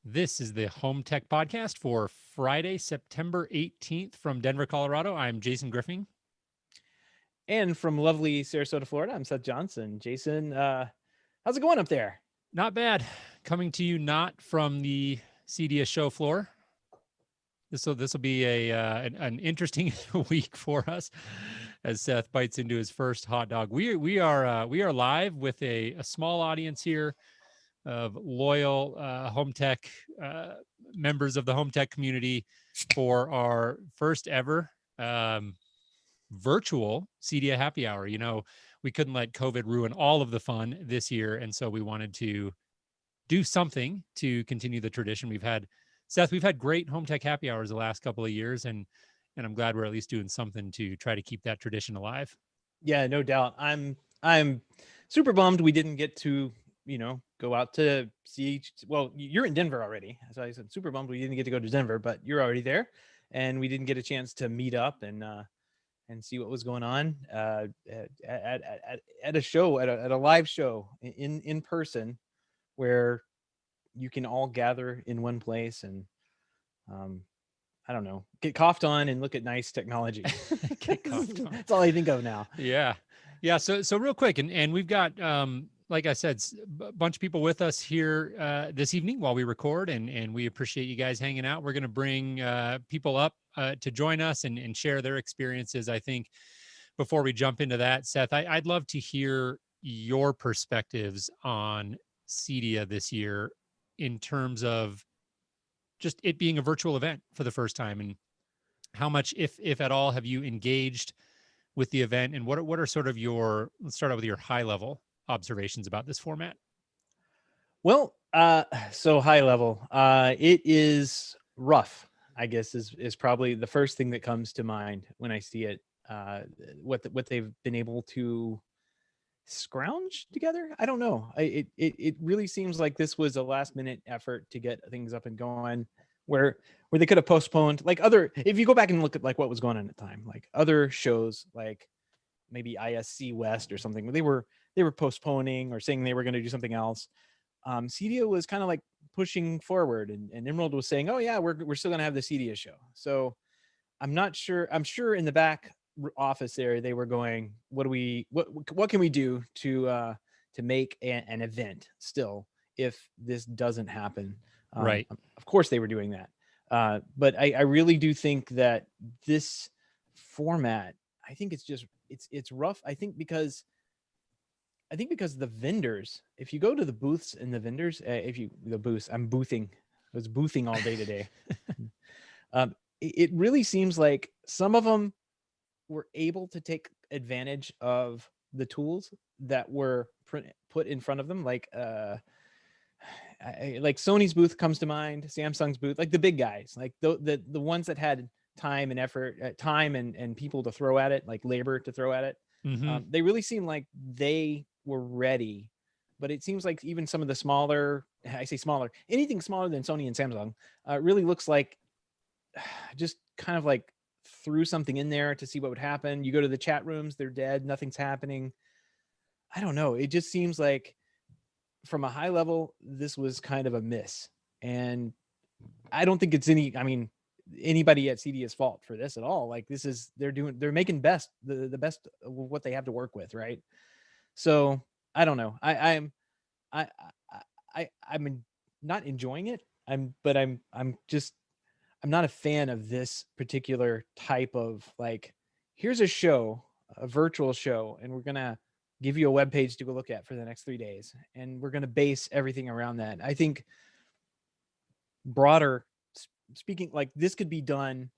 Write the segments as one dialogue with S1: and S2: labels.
S1: This is the Home Tech Podcast for Friday, September 18th from Denver, Colorado. I'm Jason Griffin.
S2: And from lovely Sarasota, Florida, I'm Seth Johnson. Jason, how's it going up there?
S1: Not bad. Coming to you not from the CEDIA show floor. This will be an interesting week for us as Seth bites into his first hot dog. We are live with a small audience here of loyal home tech members of the home tech community for our first ever virtual CEDIA happy hour. You know, we couldn't let COVID ruin all of the fun this year. And so we wanted to do something to continue the tradition. We've had great home tech happy hours the last couple of years. And I'm glad we're at least doing something to try to keep that tradition alive.
S2: Yeah, no doubt. I'm super bummed we didn't get to, go out to see. Well, you're in Denver already. So I said super bummed we didn't get to go to Denver, but you're already there. And we didn't get a chance to meet up and see what was going on at a show, at a live show in person where you can all gather in one place and I don't know, get coughed on and look at nice technology.
S1: Get coughed on.
S2: That's all I think of now.
S1: Yeah. Yeah. So real quick, and we've got, like I said, a bunch of people with us here this evening while we record, and we appreciate you guys hanging out. We're going to bring people up to join us and share their experiences. I think before we jump into that, Seth, I'd love to hear your perspectives on CEDIA this year in terms of just it being a virtual event for the first time, and how much, if at all, have you engaged with the event, and what are sort of your, let's start out with your high level observations about this format.
S2: Well, so high level, it is rough, I guess is probably the first thing that comes to mind when I see it. What they've been able to scrounge together. I don't know. It really seems like this was a last minute effort to get things up and going, where they could have postponed, like, other, if you go back and look at like what was going on at the time, like other shows like maybe ISC West or something, they were postponing or saying they were going to do something else. CEDIA was kind of like pushing forward, and Emerald was saying, oh yeah, we're still going to have the CEDIA show. So I'm not sure. I'm sure in the back office there, they were going, what can we do to make an event still if this doesn't happen?
S1: Right.
S2: Of course they were doing that. But I really do think that this format, I think it's rough. I think because the vendors, if you go to the booths and the vendors, I'm boothing. I was boothing all day today. It really seems like some of them were able to take advantage of the tools that were put in front of them. Like like Sony's booth comes to mind, Samsung's booth, like the big guys, like the ones that had time and effort, time and people to throw at it, like labor to throw at it.
S1: Mm-hmm.
S2: They really seem like they were ready. But it seems like even some of the smaller, I say smaller, anything smaller than Sony and Samsung, really looks like just kind of like threw something in there to see what would happen. You go to the chat rooms, they're dead, nothing's happening. I don't know. It just seems like from a high level, this was kind of a miss. And I don't think it's anybody at CEDIA's fault for this at all. Like, they're making the best of what they have to work with. Right. So I don't know. I'm not enjoying it. I'm not a fan of this particular type of, like, here's a show, a virtual show, and we're going to give you a web page to go look at for the next 3 days. And we're going to base everything around that. I think broader speaking, like, this could be done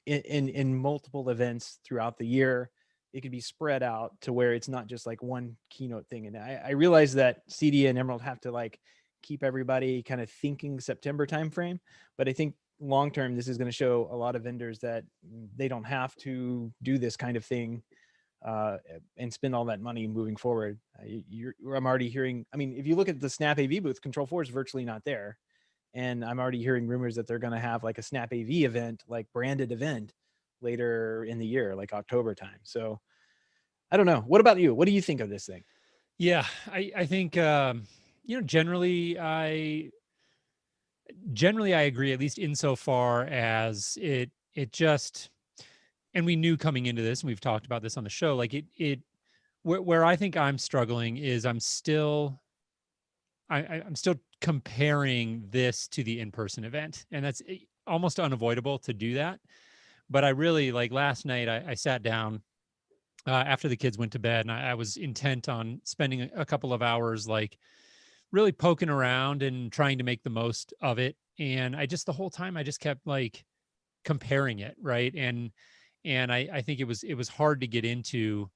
S2: in multiple events throughout the year. It could be spread out to where it's not just like one keynote thing. And I realize that CEDIA and Emerald have to like keep everybody kind of thinking September timeframe, but I think long term, this is going to show a lot of vendors that they don't have to do this kind of thing and spend all that money moving forward. I'm already hearing, I mean, if you look at the Snap AV booth, Control 4 is virtually not there. And I'm already hearing rumors that they're going to have like a Snap AV event, like branded event later in the year, like October time. So I don't know. What about you? What do you think of this thing?
S1: Yeah, I think, generally Generally, I agree, at least insofar as it just, and we knew coming into this, and we've talked about this on the show, like where I think I'm struggling is I'm still comparing this to the in-person event, and that's almost unavoidable to do that. But I really, like, last night I sat down after the kids went to bed, and I was intent on spending a couple of hours, like, really poking around and trying to make the most of it. And I just, the whole time, I just kept like comparing it, right? And I think it was hard to get into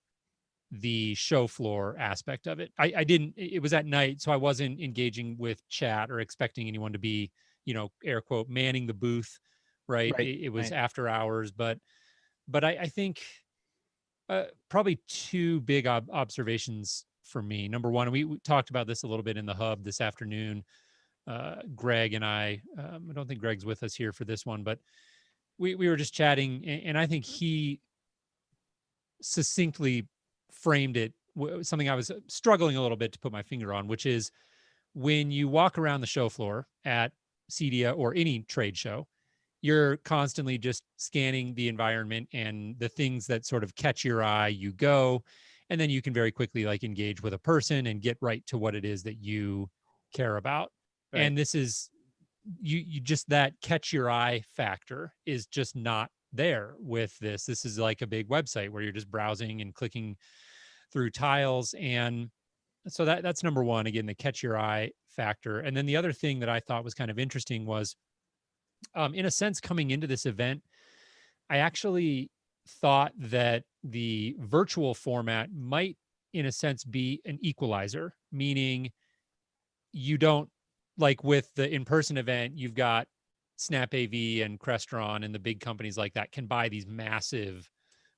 S1: the show floor aspect of it. I didn't, it was at night, so I wasn't engaging with chat or expecting anyone to be, air quote, manning the booth, right?
S2: Right.
S1: It was
S2: Right.
S1: after hours, but I think probably two big observations for me. Number one, we talked about this a little bit in the hub this afternoon. Greg and I don't think Greg's with us here for this one, but we were just chatting, and I think he succinctly framed it, something I was struggling a little bit to put my finger on, which is when you walk around the show floor at CEDIA or any trade show, you're constantly just scanning the environment and the things that sort of catch your eye, you go, and then you can very quickly like engage with a person and get right to what it is that you care about.
S2: Right.
S1: And this is, you just, that catch your eye factor is just not there with this. This is like a big website where you're just browsing and clicking through tiles. And so that's number one, again, the catch your eye factor. And then the other thing that I thought was kind of interesting was, in a sense, coming into this event, I actually thought that the virtual format might, in a sense, be an equalizer, meaning you don't, like with the in-person event, you've got Snap AV and Crestron and the big companies like that can buy these massive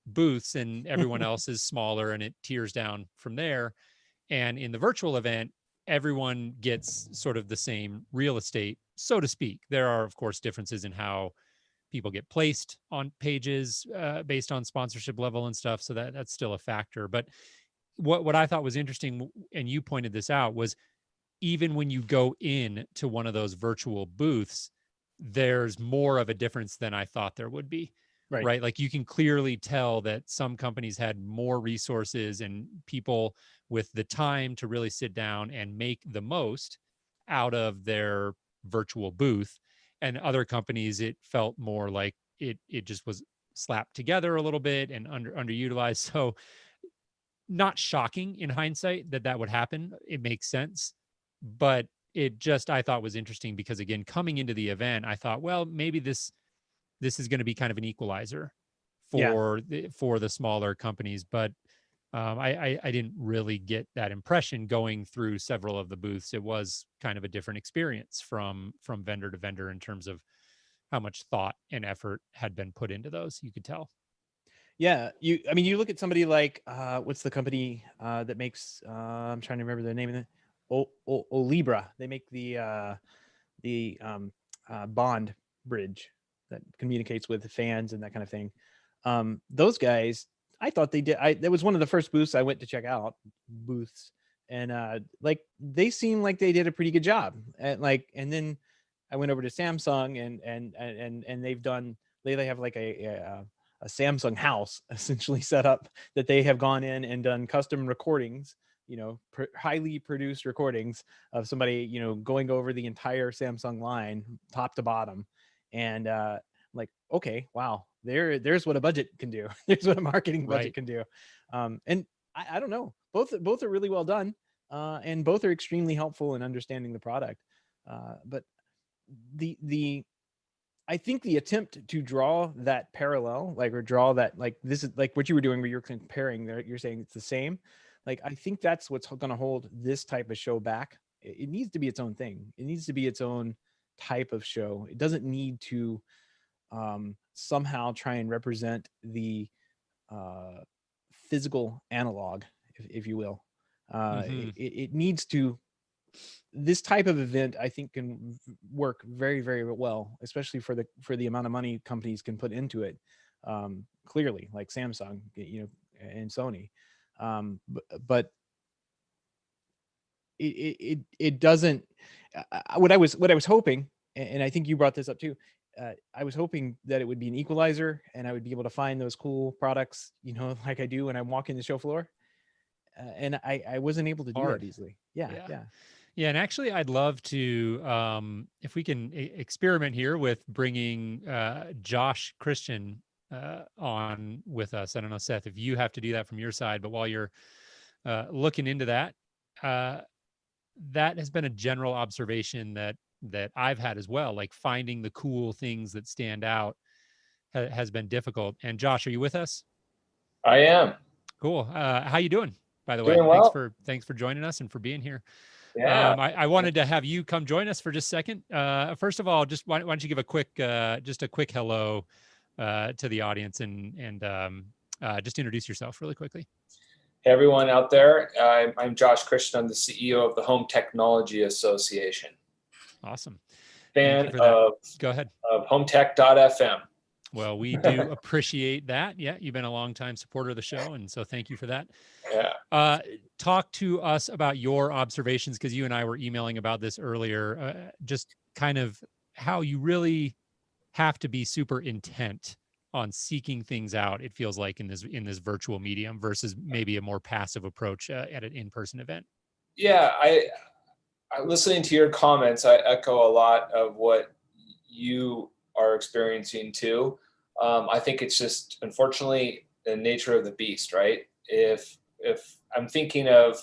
S1: booths, and everyone else is smaller and it tiers down from there. And in the virtual event, everyone gets sort of the same real estate, so to speak. There are, of course, differences in how people get placed on pages based on sponsorship level and stuff. So that's still a factor. But what I thought was interesting, and you pointed this out, was even when you go in to one of those virtual booths, there's more of a difference than I thought there would be.
S2: Right.
S1: Right. Like you can clearly tell that some companies had more resources and people with the time to really sit down and make the most out of their virtual booth. And other companies, it felt more like it just was slapped together a little bit and underutilized. So not shocking in hindsight that that would happen. It makes sense, but it just, I thought, was interesting because, again, coming into the event, I thought, well, maybe this is going to be kind of an equalizer
S2: Yeah.
S1: for the smaller companies, but I didn't really get that impression going through several of the booths. It was kind of a different experience from vendor to vendor in terms of how much thought and effort had been put into those. You could tell.
S2: Yeah. I mean, you look at somebody like, what's the company that makes, I'm trying to remember the name of it. Olibra. They make the bond bridge that communicates with the fans and that kind of thing. Those guys, I thought they did. That was one of the first booths I went to check out, booths, and like they seemed like they did a pretty good job. And then I went over to Samsung, and they have like a Samsung house essentially set up that they have gone in and done custom recordings, highly produced recordings of somebody, going over the entire Samsung line, top to bottom. And like, okay, wow, there's what a budget can do. There's what a marketing budget
S1: Right.
S2: can do. And I don't know, both are really well done, and both are extremely helpful in understanding the product. But the I think the attempt to draw that parallel, like, or draw that, like, this is like what you were doing where you're comparing there, you're saying it's the same. Like, I think that's what's going to hold this type of show back. It needs to be its own thing. It needs to be its own type of show. It doesn't need to somehow try and represent the uh, physical analog, if you will.
S1: Mm-hmm.
S2: It needs to, this type of event, I think, can work very, very well, especially for the amount of money companies can put into it. Clearly, like Samsung, and Sony. But it doesn't. What I was hoping and I think you brought this up too. I was hoping that it would be an equalizer and I would be able to find those cool products, like I do when I'm walking the show floor. And I wasn't able to do that
S1: Hard.
S2: easily. Yeah.
S1: Yeah.
S2: Yeah.
S1: Yeah, and actually, I'd love to, if we can experiment here with bringing Josh Christian on with us. I don't know, Seth, if you have to do that from your side, but while you're looking into that, that has been a general observation that I've had as well. Like finding the cool things that stand out has been difficult. And Josh, are you with us?
S3: I am.
S1: Cool. How you doing? By the way,
S3: Doing well.
S1: thanks for joining us and for being here.
S3: Yeah.
S1: I wanted to have you come join us for just a second. First of all, just why don't you give a quick hello to the audience and just introduce yourself really quickly.
S3: Hey, everyone out there. I'm Josh Christian. I'm the CEO of the Home Technology Association.
S1: Awesome.
S3: Fan
S1: Go ahead.
S3: Of HomeTech.fm.
S1: Well, we do appreciate that. Yeah, you've been a long time supporter of the show, and so thank you for that.
S3: Yeah.
S1: Talk to us about your observations, because you and I were emailing about this earlier. Just kind of how you really have to be super intent on seeking things out. It feels like in this virtual medium versus maybe a more passive approach at an in-person event.
S3: Yeah, I listening to your comments, I echo a lot of what you are experiencing too. I think it's just, unfortunately, the nature of the beast, right? If I'm thinking of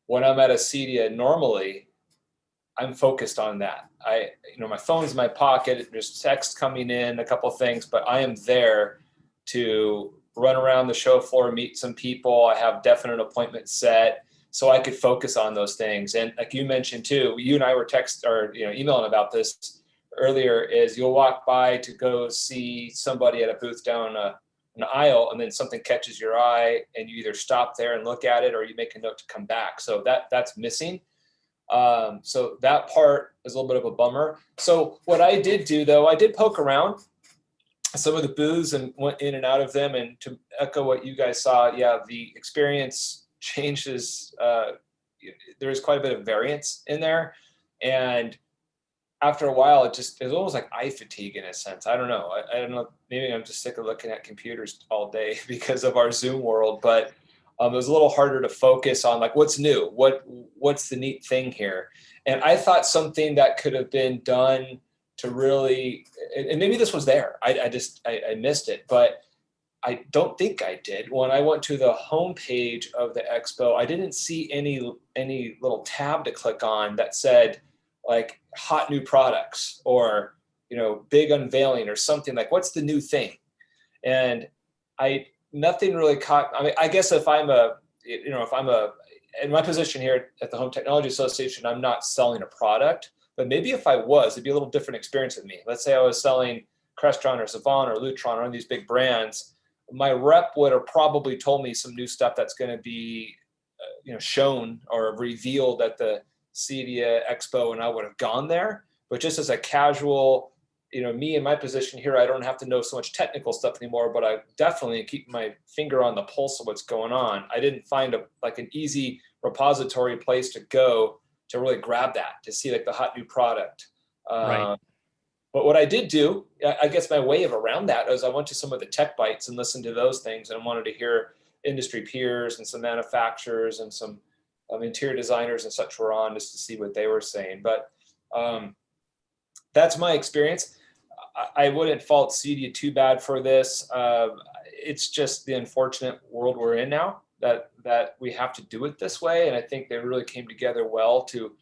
S3: when I'm at a CEDIA normally, I'm focused on that. My phone's in my pocket. There's text coming in, a couple of things, but I am there to run around the show floor, meet some people. I have definite appointments set, so I could focus on those things. And like you mentioned too, you and I were emailing about this earlier. Is you'll walk by to go see somebody at a booth down an aisle, and then something catches your eye, and you either stop there and look at it, or you make a note to come back. So that's missing. So that part is a little bit of a bummer. So what I did do, though, I did poke around some of the booths and went in and out of them. And to echo what you guys saw, yeah, the experience changes. There is quite a bit of variance in there. And after a while, it's almost like eye fatigue in a sense. I don't know. I don't know. Maybe I'm just sick of looking at computers all day because of our Zoom world. But it was a little harder to focus on like what's new, what's the neat thing here. And I thought something that could have been done to really, and maybe this was there. I missed it, but I don't think I did. When I went to the homepage of the expo, I didn't see any little tab to click on that said like hot new products or, big unveiling or something like what's the new thing. And nothing really caught. I mean, I guess if I'm in my position here at the Home Technology Association, I'm not selling a product, but maybe if I was, it'd be a little different experience with me. Let's say I was selling Crestron or Savant or Lutron or one of these big brands. My rep would have probably told me some new stuff that's going to be, shown or revealed at the CEDIA Expo, and I would have gone there. But just as a casual, me in my position here, I don't have to know so much technical stuff anymore, but I definitely keep my finger on the pulse of what's going on. I didn't find an easy repository place to go to really grab that, to see like the hot new product.
S1: Right.
S3: But what I did do, I guess my way of around that is I went to some of the tech bites and listened to those things, and wanted to hear industry peers and some manufacturers and some interior designers and such were on, just to see what they were saying. But that's my experience. I wouldn't fault CEDIA too bad for this. It's just the unfortunate world we're in now that we have to do it this way. And I think they really came together well to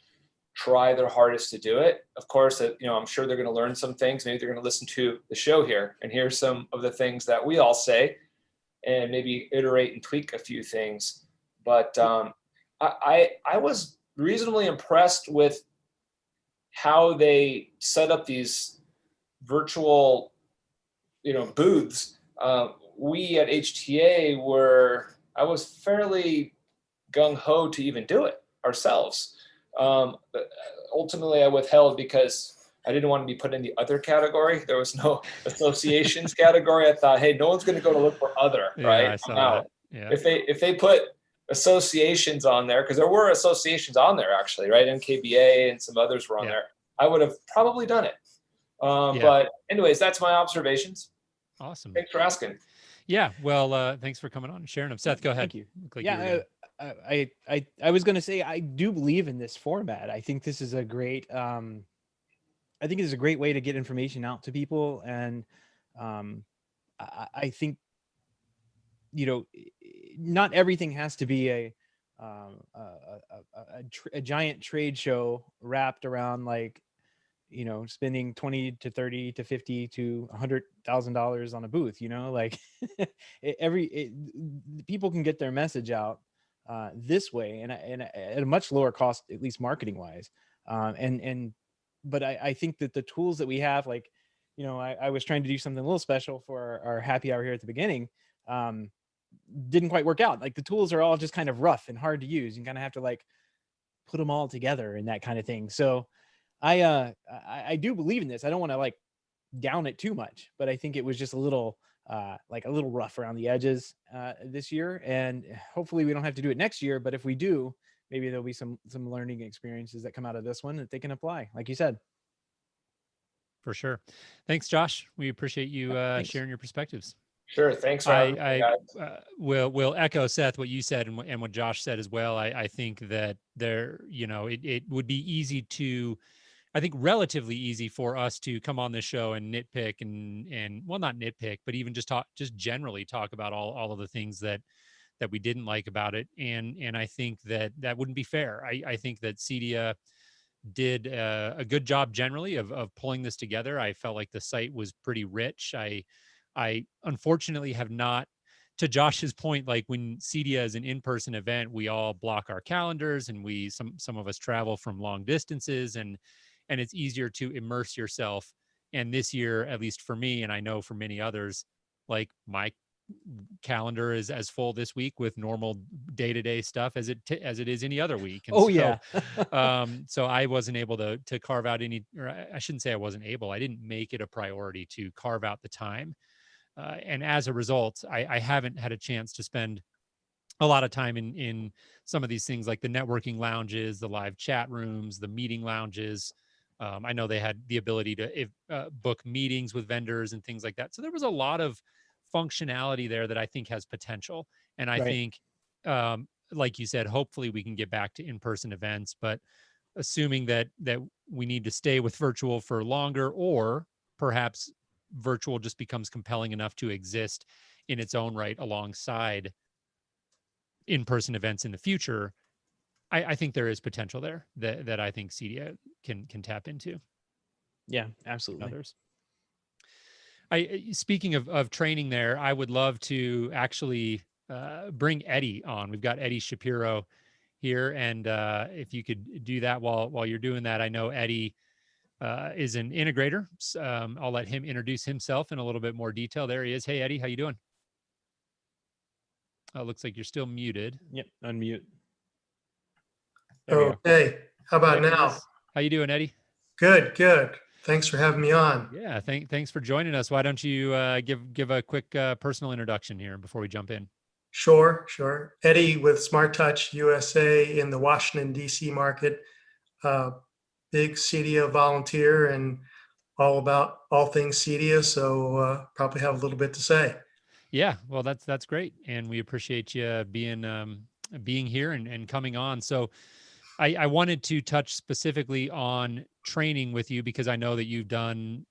S3: try their hardest to do it. Of course, I'm sure they're going to learn some things. Maybe they're going to listen to the show here and hear some of the things that we all say and maybe iterate and tweak a few things. But I was reasonably impressed with how they set up these virtual, booths. We at HTA I was fairly gung-ho to even do it ourselves. But ultimately I withheld because I didn't want to be put in the other category. There was no associations category. I thought, hey, no one's going to go to look for other, right?
S1: Yeah, I saw that. Yeah.
S3: If they put associations on there, because there were associations on there actually, right? MKBA and some others were on there. I would have probably done it. But anyways, that's my observations.
S1: Awesome.
S3: Thanks for asking.
S1: Yeah. Well, thanks for coming on and sharing them. Seth, go ahead.
S2: Thank you.
S1: Like
S2: I was going to say, I do believe in this format. I think this is a great, I think it's a great way to get information out to people. And I think, not everything has to be a giant trade show wrapped around like, spending 20 to 30 to 50 to $100,000 on a booth, like people can get their message out this way and at a much lower cost, at least marketing wise. But I think that the tools that we have, like, I was trying to do something a little special for our happy hour here at the beginning. Didn't quite work out. Like the tools are all just kind of rough and hard to use. You kind of have to like put them all together and that kind of thing. So I do believe in this. I don't want to like down it too much, but I think it was just a little rough around the edges this year, and hopefully we don't have to do it next year. But if we do, maybe there'll be some learning experiences that come out of this one that they can apply, like you said.
S1: For sure. Thanks, Josh. We appreciate you sharing your perspectives.
S3: Sure. Thanks for having me, guys.
S1: Will echo, Seth, what you said and what Josh said as well. I think that it would be easy to, I think relatively easy for us to come on this show and nitpick and well, not nitpick, but even just generally talk about all of the things that we didn't like about it. And I think that wouldn't be fair. I think that CEDIA did a good job generally of pulling this together. I felt like the site was pretty rich. I unfortunately have not, to Josh's point, like when CEDIA is an in-person event, we all block our calendars and some of us travel from long distances and it's easier to immerse yourself. And this year, at least for me, and I know for many others, like my calendar is as full this week with normal day-to-day stuff as it is any other week. And so I wasn't able to carve out any, or I shouldn't say I wasn't able, I didn't make it a priority to carve out the time. And as a result, I haven't had a chance to spend a lot of time in some of these things like the networking lounges, the live chat rooms, the meeting lounges. I know they had the ability to book meetings with vendors and things like that. So there was a lot of functionality there that I think has potential. And I think, like you said, hopefully we can get back to in-person events, but assuming that we need to stay with virtual for longer, or perhaps virtual just becomes compelling enough to exist in its own right alongside in-person events in the future, I think there is potential there that I think CEDIA can tap into.
S2: Yeah, absolutely.
S1: Others. Speaking of training there, I would love to actually bring Eddie on. We've got Eddie Shapiro here, and if you could do that while you're doing that, I know Eddie is an integrator. I'll let him introduce himself in a little bit more detail. There he is. Hey, Eddie, how you doing? Oh, looks like you're still muted.
S2: Yep, unmute.
S4: Okay. How about now?
S1: How you doing, Eddie?
S4: Good. Thanks for having me on.
S1: Yeah, thanks for joining us. Why don't you give a quick personal introduction here before we jump in?
S4: Sure. Eddie with Smart Touch USA in the Washington, D.C. market. Big CEDIA volunteer and all about all things CEDIA. So probably have a little bit to say.
S1: Yeah, well, that's great, and we appreciate you being here and coming on. So I wanted to touch specifically on training with you because I know that you've done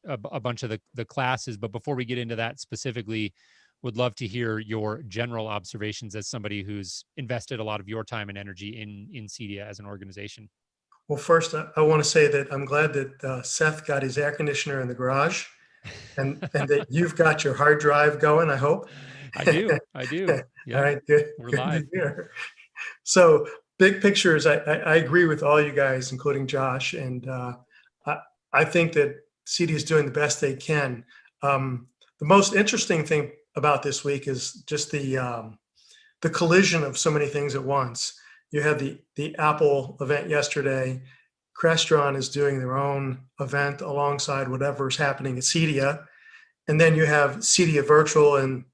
S1: a bunch of the classes, but before we get into that specifically, would love to hear your general observations as somebody who's invested a lot of your time and energy in CEDIA as an organization.
S4: Well, first, I want to say that I'm glad that Seth got his air conditioner in the garage and that you've got your hard drive going, I hope.
S1: I do. Yeah.
S4: All right, good.
S1: We're live.
S4: So big picture is I agree with all you guys, including Josh. And I think that CEDIA is doing the best they can. The most interesting thing about this week is just the collision of so many things at once. You had the Apple event yesterday. Crestron is doing their own event alongside whatever's happening at CEDIA. And then you have CEDIA virtual and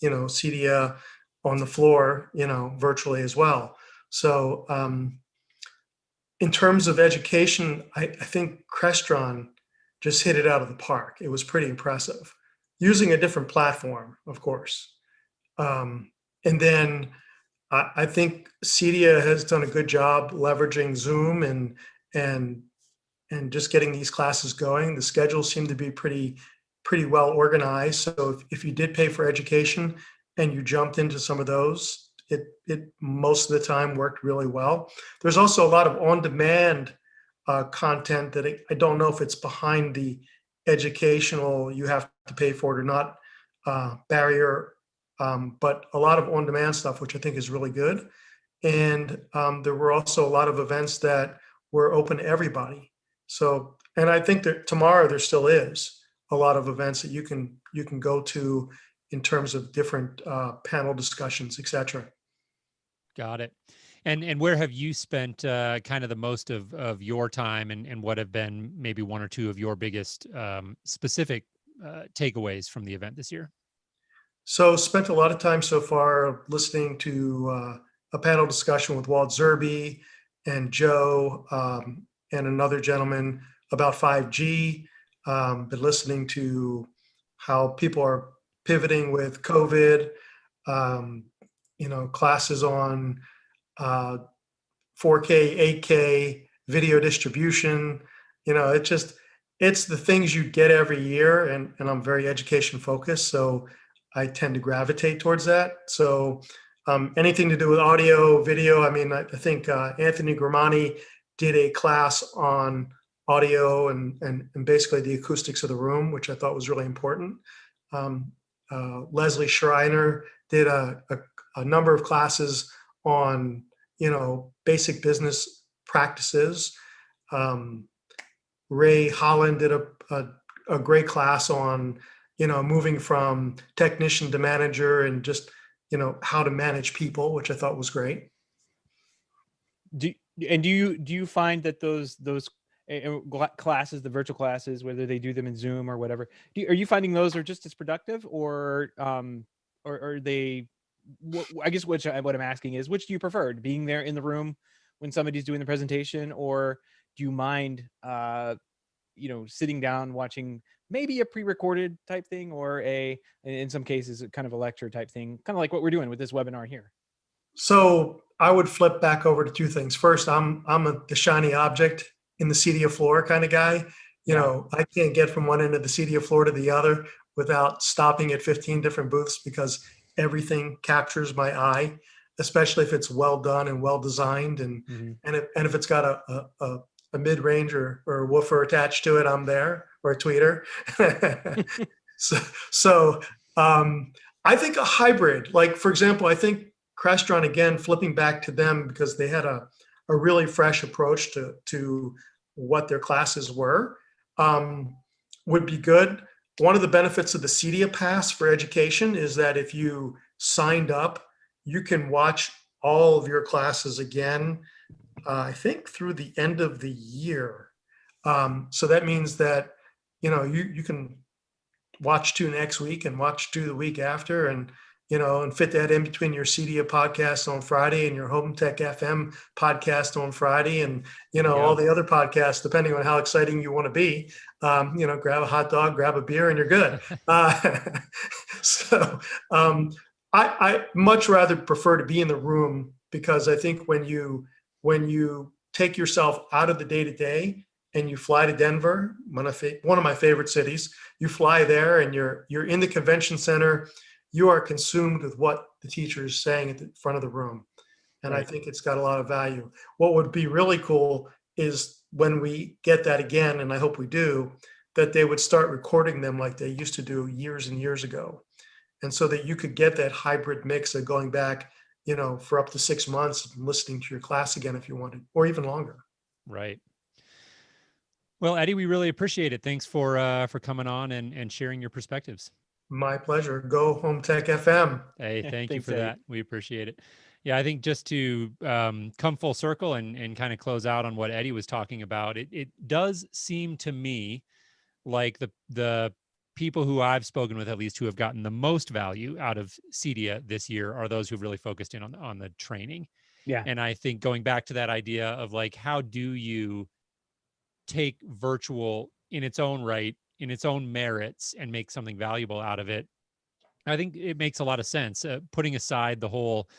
S4: CEDIA on the floor, virtually as well. So in terms of education, I think Crestron just hit it out of the park. It was pretty impressive, using a different platform, of course. And then I think CEDIA has done a good job leveraging Zoom and and just getting these classes going. The schedules seem to be pretty well organized. So if you did pay for education and you jumped into some of those, it most of the time worked really well. There's also a lot of on-demand content that I don't know if it's behind the educational you have to pay for it or not barrier, but a lot of on-demand stuff, which I think is really good. And there were also a lot of events that were open to everybody. So, and I think that tomorrow there still is a lot of events that you can go to in terms of different panel discussions, et cetera.
S1: Got it. And where have you spent kind of the most of your time, and what have been maybe one or two of your biggest specific takeaways from the event this year?
S4: So spent a lot of time so far listening to a panel discussion with Walt Zerbe and Joe and another gentleman about 5G. Been listening to how people are pivoting with COVID, classes on 4K, 8K video distribution. It's the things you get every year, and I'm very education focused, so I tend to gravitate towards that. So anything to do with audio, video. I mean, I think Anthony Gramani did a class on audio and basically the acoustics of the room, which I thought was really important. Leslie Schreiner did a number of classes on, basic business practices. Ray Holland did a great class on, moving from technician to manager and just, how to manage people, which I thought was great.
S2: Do you find that those classes, the virtual classes, whether they do them in Zoom or whatever, are you finding those are just as productive, or are they? I guess what I'm asking is, which do you prefer, being there in the room when somebody's doing the presentation, or do you mind sitting down watching maybe a pre-recorded type thing, or in some cases kind of a lecture type thing, kind of like what we're doing with this webinar here?
S4: So I would flip back over to two things. First, I'm the shiny object in the CEDIA floor kind of guy. I can't get from one end of the CEDIA floor to the other without stopping at 15 different booths, because everything captures my eye, especially if it's well done and well designed, and if it's got a mid-range or a woofer attached to it, I'm there, or a tweeter. so I think a hybrid, like, for example, I think Crestron, again, flipping back to them because they had a really fresh approach to what their classes were, would be good. One of the benefits of the CEDIA Pass for education is that if you signed up, you can watch all of your classes again, I think through the end of the year. So that means that, you can watch 2 next week and watch 2 the week after, and fit that in between your CEDIA podcast on Friday and your HomeTech.fm podcast on Friday, and all the other podcasts, depending on how exciting you want to be. Grab a hot dog, grab a beer, and you're good. So I much rather prefer to be in the room, because I think when you take yourself out of the day-to-day and you fly to Denver, one of my favorite cities, you fly there and you're in the convention center, you are consumed with what the teacher is saying at the front of the room. And right. I think it's got a lot of value. What would be really cool is when we get that again, and I hope we do, that they would start recording them like they used to do years and years ago. And so that you could get that hybrid mix of going back, for up to 6 months and listening to your class again if you wanted, or even longer.
S1: Right. Well, Eddie, we really appreciate it. Thanks for coming on and sharing your perspectives.
S4: My pleasure. Go HomeTech.fm.
S1: Hey, thank you
S2: Thanks,
S1: for
S2: Eddie.
S1: that. We appreciate it. Yeah, I think just to come full circle and kind of close out on what Eddie was talking about, it does seem to me like the people who I've spoken with, at least, who have gotten the most value out of CEDIA this year, are those who've really focused in on the training.
S2: Yeah.
S1: And I think going back to that idea of like, how do you take virtual in its own right, in its own merits, and make something valuable out of it? I think it makes a lot of sense, putting aside the whole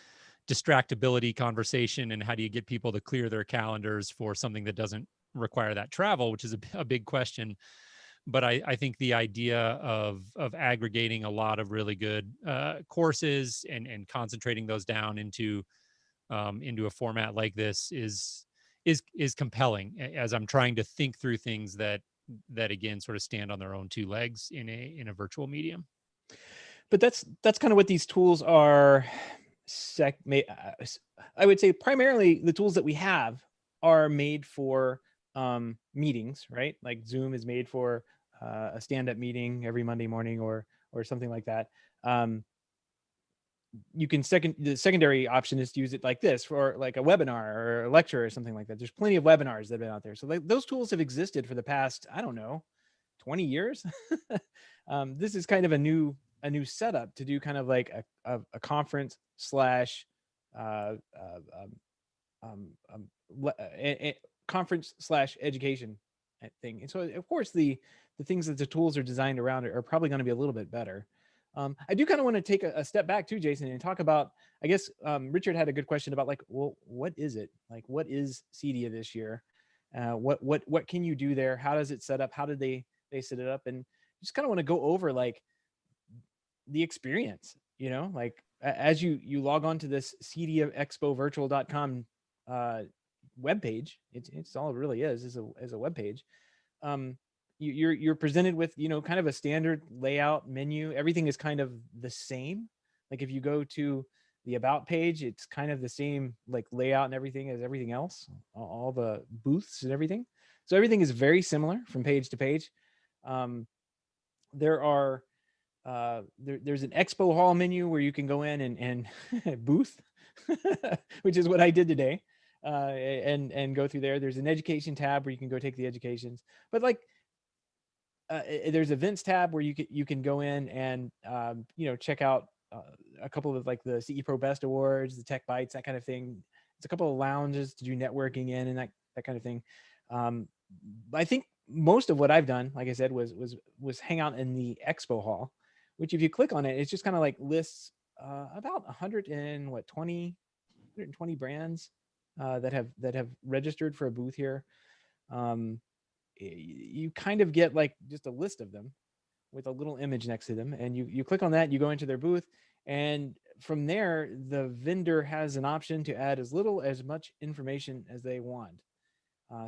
S1: distractibility conversation and how do you get people to clear their calendars for something that doesn't require that travel, which is a big question. But I think the idea of aggregating a lot of really good courses and concentrating those down into a format like this is compelling, as I'm trying to think through things that again sort of stand on their own two legs in a virtual medium.
S2: But that's kind of what these tools are. I would say primarily the tools that we have are made for meetings, right? Like Zoom is made for a stand-up meeting every Monday morning or something like that. You can the secondary option is to use it like this for like a webinar or a lecture or something like that. There's plenty of webinars that have been out there. So those tools have existed for the past, I don't know, 20 years. This is kind of a new setup to do kind of like a conference slash conference slash education thing. And so of course the things that the tools are designed around are probably going to be a little bit better. I do kind of want to take a step back too, Jason, and talk about, I guess Richard had a good question about like, well, what is it? Like, what is CEDIA this year? What can you do there? How does it set up? How did they set it up? And just kind of want to go over like the experience, you know, like as you log on to this CEDIAExpoVirtual.com webpage, it's all it really is a webpage. You're presented with, you know, kind of a standard layout menu. Everything is kind of the same. Like if you go to the about page, it's kind of the same like layout and everything as everything else, all the booths and everything. So everything is very similar from page to page. There's an expo hall menu where you can go in and booth, which is what I did today, and go through there. There's an education tab where you can go take the educations, but like there's events tab where you can go in and you know, check out a couple of like the CE Pro Best Awards, the Tech Bites, that kind of thing. It's a couple of lounges to do networking in and that kind of thing. I think most of what I've done, like I said, was hang out in the expo hall, which if you click on it, it's just kind of like lists about 120 brands that have registered for a booth here. You kind of get like just a list of them with a little image next to them, and you click on that, you go into their booth, and from there the vendor has an option to add as little as much information as they want.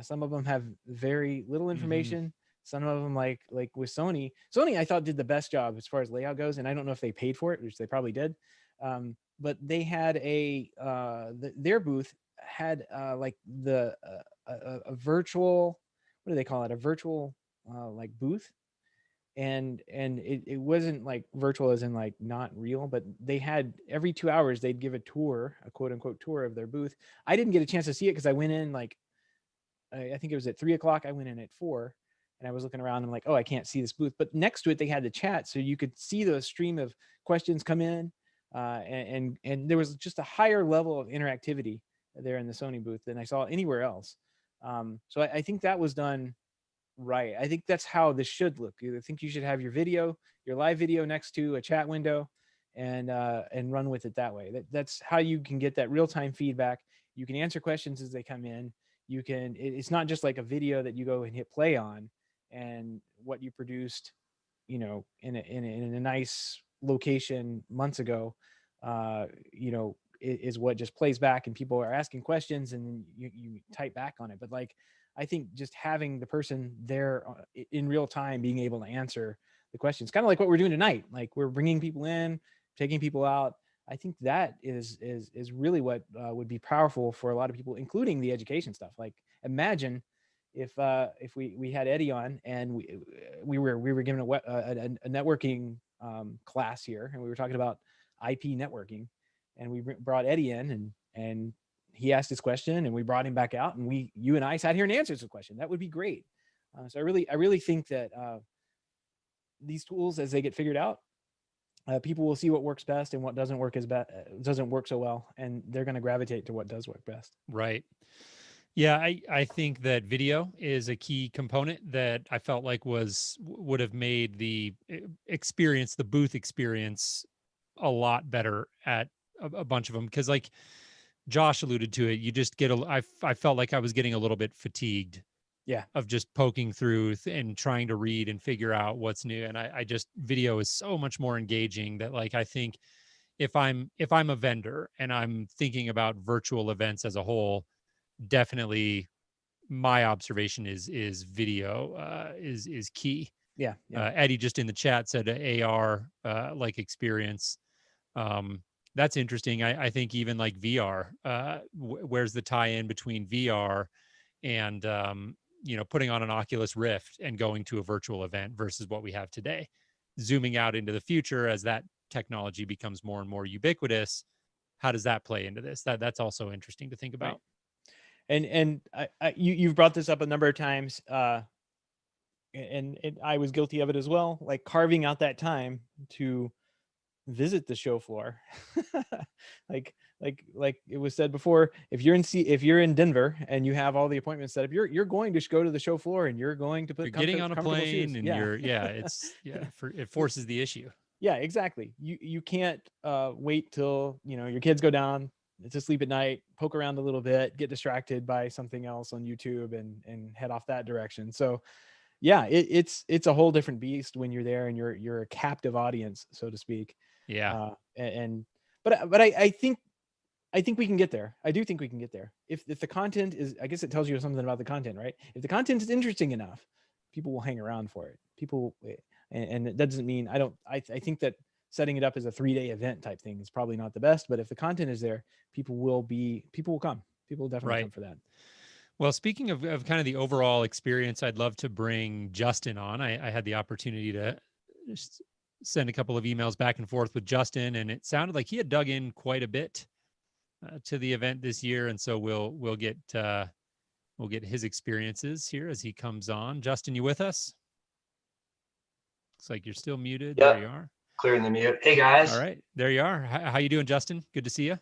S2: Some of them have very little information. Mm-hmm. Some of them, like with Sony, I thought did the best job as far as layout goes, and I don't know if they paid for it, which they probably did. But they had their booth had like a virtual, what do they call it? A virtual like booth. And it wasn't like virtual as in like not real, but they had every 2 hours they'd give a tour, a quote unquote tour of their booth. I didn't get a chance to see it because I went in like, I think it was at 3:00. I went in at 4:00 and I was looking around and I'm like, oh, I can't see this booth. But next to it, they had the chat. So you could see the stream of questions come in. And there was just a higher level of interactivity there in the Sony booth than I saw anywhere else. So I think that was done right. I think that's how this should look. I think you should have your live video next to a chat window and run with it that way. That's how you can get that real-time feedback. You can answer questions as they come in. You can, it's not just like a video that you go and hit play on and what you produced, you know, in a nice location months ago, you know, is what just plays back and people are asking questions and you type back on it. But like, I think just having the person there in real time, being able to answer the questions, kind of like what we're doing tonight, like we're bringing people in, taking people out. I think that is really what would be powerful for a lot of people, including the education stuff. Like imagine if we had Eddie on and we were given a networking class here, and we were talking about IP networking, and we brought Eddie in and he asked his question and we brought him back out and you and I sat here and answered the question. That would be great. So I really think that these tools, as they get figured out, people will see what works best and what doesn't work doesn't work so well, and they're going to gravitate to what does work best.
S1: Right. Yeah, I think that video is a key component that I felt like would have made the experience, the booth experience, a lot better at a bunch of them, because like Josh alluded to it, you just get I felt like I was getting a little bit fatigued.
S2: Yeah.
S1: Of just poking through and trying to read and figure out what's new. And I just, video is so much more engaging that, like, I think if I'm a vendor and I'm thinking about virtual events as a whole, definitely my observation is video is key.
S2: Yeah.
S1: Eddie just in the chat said AR like experience. That's interesting. I think even like VR, where's the tie-in between VR and putting on an Oculus Rift and going to a virtual event versus what we have today? Zooming out into the future, as that technology becomes more and more ubiquitous, how does that play into this? That's also interesting to think about.
S2: Right. And you've brought this up a number of times, and I was guilty of it as well, like carving out that time to visit the show floor. like it was said before, if you're in Denver and you have all the appointments set up, you're going to go to the show floor, and you're going to put
S1: you're getting on a plane
S2: shoes.
S1: and it forces the issue.
S2: Yeah, exactly. You can't wait till your kids go down to sleep at night, poke around a little bit, get distracted by something else on YouTube, and head off that direction. So yeah, it's a whole different beast when you're there and you're a captive audience, so to speak.
S1: Yeah.
S2: But I think we can get there. I do think we can get there. If the content is, I guess it tells you something about the content, right? If the content is interesting enough, people will hang around for it. And that doesn't mean I think that setting it up as a 3-day event type thing is probably not the best, but if the content is there, people will come. People will definitely come for that.
S1: Well, speaking of kind of the overall experience, I'd love to bring Justin on. I had the opportunity to just send a couple of emails back and forth with Justin, and it sounded like he had dug in quite a bit to the event this year. And so we'll get his experiences here as he comes on. Justin, you with us? Looks like you're still muted.
S5: Yep.
S1: There you are.
S5: Clearing the mute. Hey guys.
S1: All right, there you are. How you doing, Justin? Good to see you.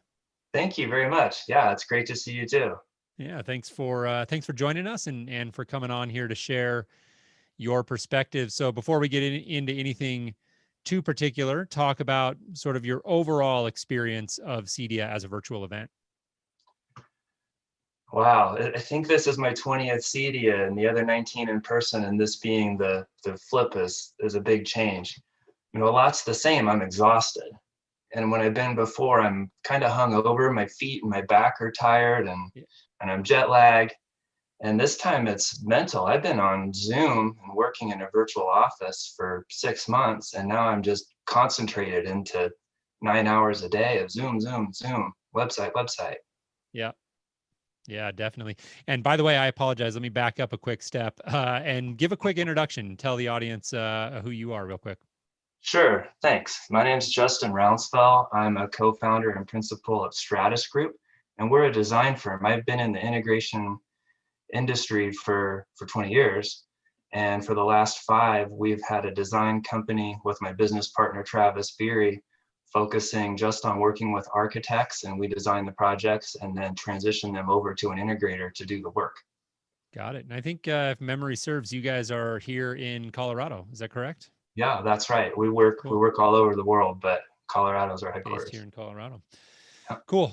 S5: Thank you very much. Yeah, it's great to see you too.
S1: Yeah, thanks for joining us and for coming on here to share your perspective. So before we get into anything too particular, talk about sort of your overall experience of CEDIA as a virtual event.
S5: Wow, I think this is my 20th CEDIA and the other 19 in person, and this being the flip is a big change. A lot's the same. I'm exhausted. And when I've been before, I'm kind of hung over. My feet and my back are tired, and I'm jet lagged. And this time it's mental. I've been on Zoom and working in a virtual office for 6 months, and now I'm just concentrated into 9 hours a day of Zoom, website.
S1: Yeah, definitely. And by the way, I apologize. Let me back up a quick step and give a quick introduction. Tell the audience who you are real quick.
S5: Sure, thanks. My name's Justin Rounsfell. I'm a co-founder and principal of Stratus Group, and we're a design firm. I've been in the integration industry for 20 years. And for the last 5, we've had a design company with my business partner, Travis Beery, focusing just on working with architects, and we design the projects and then transition them over to an integrator to do the work.
S1: Got it. And I think if memory serves, you guys are here in Colorado. Is that correct?
S5: Yeah, that's right. We work all over the world, but Colorado's our headquarters.
S1: Based here in Colorado.
S5: Yeah.
S1: Cool.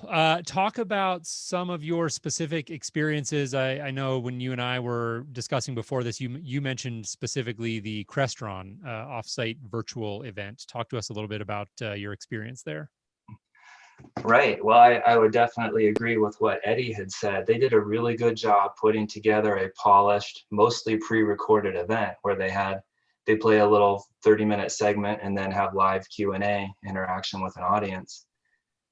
S1: Talk about some of your specific experiences. I know when you and I were discussing before this, you mentioned specifically the Crestron offsite virtual event. Talk to us a little bit about your experience there.
S5: Right. Well, I would definitely agree with what Eddie had said. They did a really good job putting together a polished, mostly pre-recorded event where they play a little 30-minute segment and then have live Q&A interaction with an audience.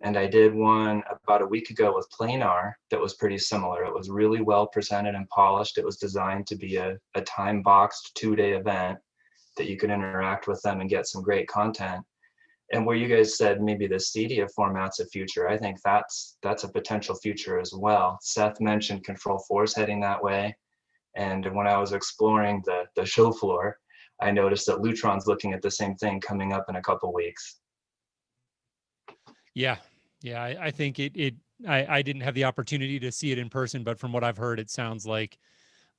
S5: And I did one about a week ago with Planar that was pretty similar. It was really well presented and polished. It was designed to be a time-boxed 2-day event that you could interact with them and get some great content. And where you guys said maybe the CEDIA format's a future, I think that's a potential future as well. Seth mentioned Control4's heading that way. And when I was exploring the show floor, I noticed that Lutron's looking at the same thing coming up in a couple weeks.
S1: Yeah. Yeah. I think I didn't have the opportunity to see it in person, but from what I've heard, it sounds like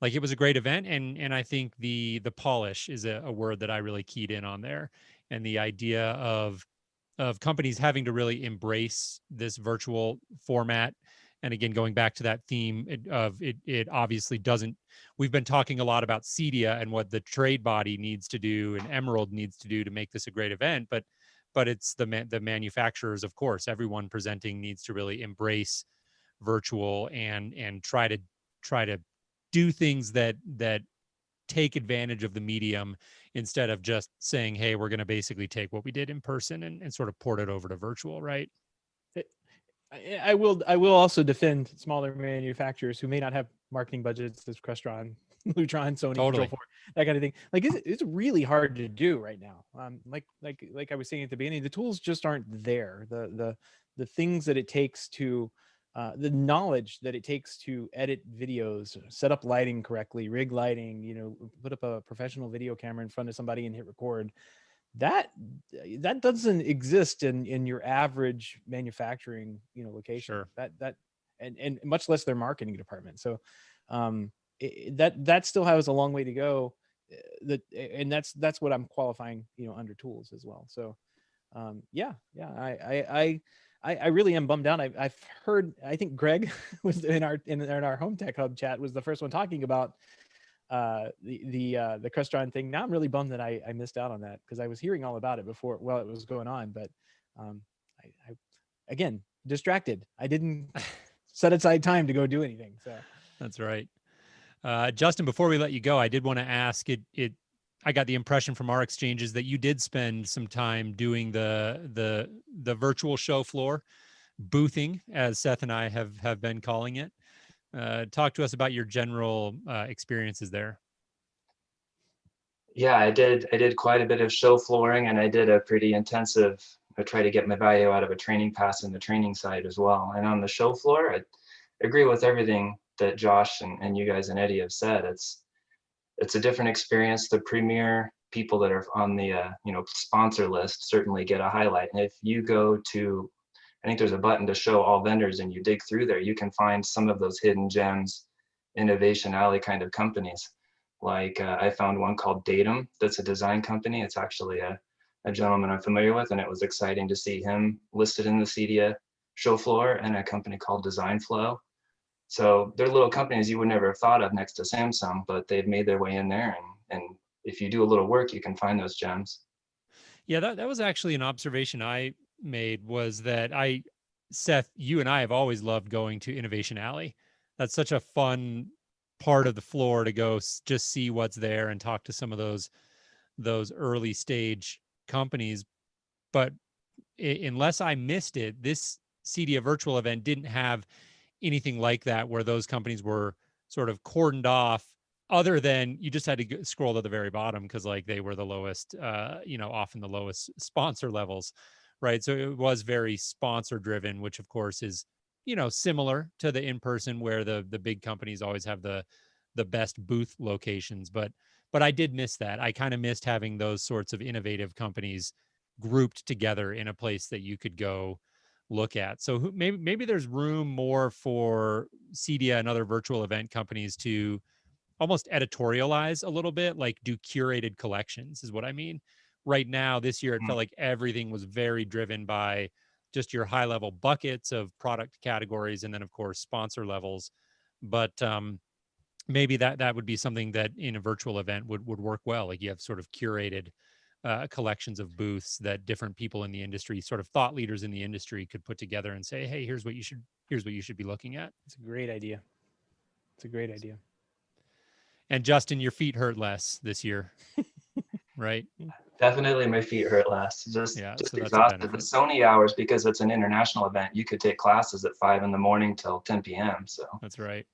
S1: it was a great event. And I think the polish is a word that I really keyed in on there. And the idea of companies having to really embrace this virtual format. And again, going back to that theme it obviously doesn't. We've been talking a lot about CEDIA and what the trade body needs to do and Emerald needs to do to make this a great event, but it's the manufacturers, of course. Everyone presenting needs to really embrace virtual and try to do things that take advantage of the medium instead of just saying, hey, we're going to basically take what we did in person and sort of port it over to virtual, right?
S2: I will also defend smaller manufacturers who may not have marketing budgets as Crestron, Lutron, Sony,
S1: Totally.
S2: Control 4, that kind of thing. Like it's really hard to do right now. Like I was saying at the beginning, the tools just aren't there. The things that it takes to the knowledge that it takes to edit videos, set up lighting correctly, rig lighting, put up a professional video camera in front of somebody and hit record. That doesn't exist in your average manufacturing location.
S1: Sure.
S2: And much less their marketing department. So that still has a long way to go. And that's what I'm qualifying under tools as well. So I really am bummed out. I've heard, I think Greg was in our Home Tech Hub chat, was the first one talking about the Crestron thing. Now I'm really bummed that I missed out on that, because I was hearing all about it before while it was going on, but I again distracted. I didn't set aside time to go do anything. So
S1: That's right. Justin, before we let you go, I did want to ask I got the impression from our exchanges that you did spend some time doing the virtual show floor boothing, as Seth and I have been calling it. Talk to us about your general experiences there.
S5: Yeah, I did quite a bit of show flooring, and I did a pretty intensive, I try to get my value out of a training pass in the training side as well. And on the show floor, I agree with everything that Josh and you guys and Eddie have said. It's a different experience. The premier people that are on the sponsor list certainly get a highlight. And if you go to, I think there's a button to show all vendors, and you dig through there, you can find some of those hidden gems, Innovation Alley kind of companies. Like I found one called Datum, that's a design company. It's actually a gentleman I'm familiar with, and it was exciting to see him listed in the CEDIA show floor, and a company called Design Flow. So they're little companies you would never have thought of next to Samsung, but they've made their way in there. And if you do a little work, you can find those gems.
S1: Yeah, that was actually an observation I made, was that Seth, you and I have always loved going to Innovation Alley. That's such a fun part of the floor to go just see what's there and talk to some of those early stage companies. But unless I missed it, this CEDIA virtual event didn't have anything like that, where those companies were sort of cordoned off, other than you just had to scroll to the very bottom because like they were the lowest, often the lowest sponsor levels, right? So it was very sponsor driven, which of course is, similar to the in-person, where the big companies always have the best booth locations. But I did miss that. I kind of missed having those sorts of innovative companies grouped together in a place that you could go look at. So maybe there's room more for CEDIA and other virtual event companies to almost editorialize a little bit, like do curated collections is what I mean. Right now, this year, it felt like everything was very driven by just your high level buckets of product categories, and then of course sponsor levels. But maybe that would be something that in a virtual event would work well. Like you have sort of curated collections of booths that different people in the industry, sort of thought leaders in the industry, could put together and say, hey, here's what you should be looking at.
S2: it's a great idea. It's a great idea.
S1: And Justin, your feet hurt less this year, right?
S5: Definitely my feet hurt less. Just
S1: So that's
S5: exhausted. The Sony hours, because it's an international event, you could take classes at 5 a.m. till 10 p.m. So
S1: that's right.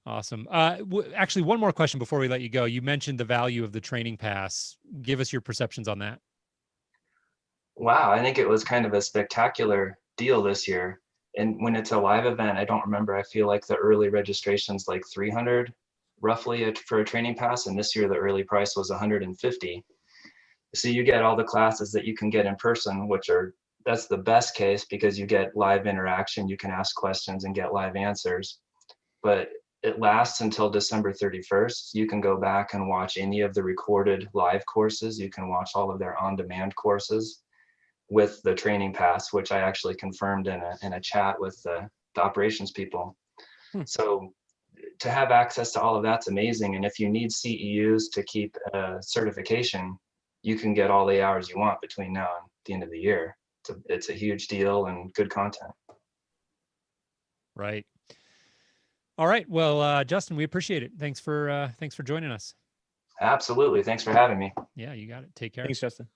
S1: Awesome. Actually, one more question before we let you go. You mentioned the value of the training pass. Give us your perceptions on that.
S5: wow, I think it was kind of a spectacular deal this year. And when it's a live event, I don't remember. I feel like the early registration's like 300 roughly for a training pass. And this year, the early price was 150. So you get all the classes that you can get in person, which are that's the best case because you get live interaction. You can ask questions and get live answers. But it lasts until December 31st. You can go back and watch any of the recorded live courses. You can watch all of their on-demand courses with the training pass, which I actually confirmed in a chat with the operations people. So to have access to all of that's amazing. And if you need CEUs to keep a certification, you can get all the hours you want between now and the end of the year. It's a huge deal and good content.
S1: Right. All right. Well, Justin, we appreciate it. Thanks for joining us.
S5: Absolutely. Thanks for having me.
S1: Yeah, you got it. Take care.
S2: Thanks, Justin.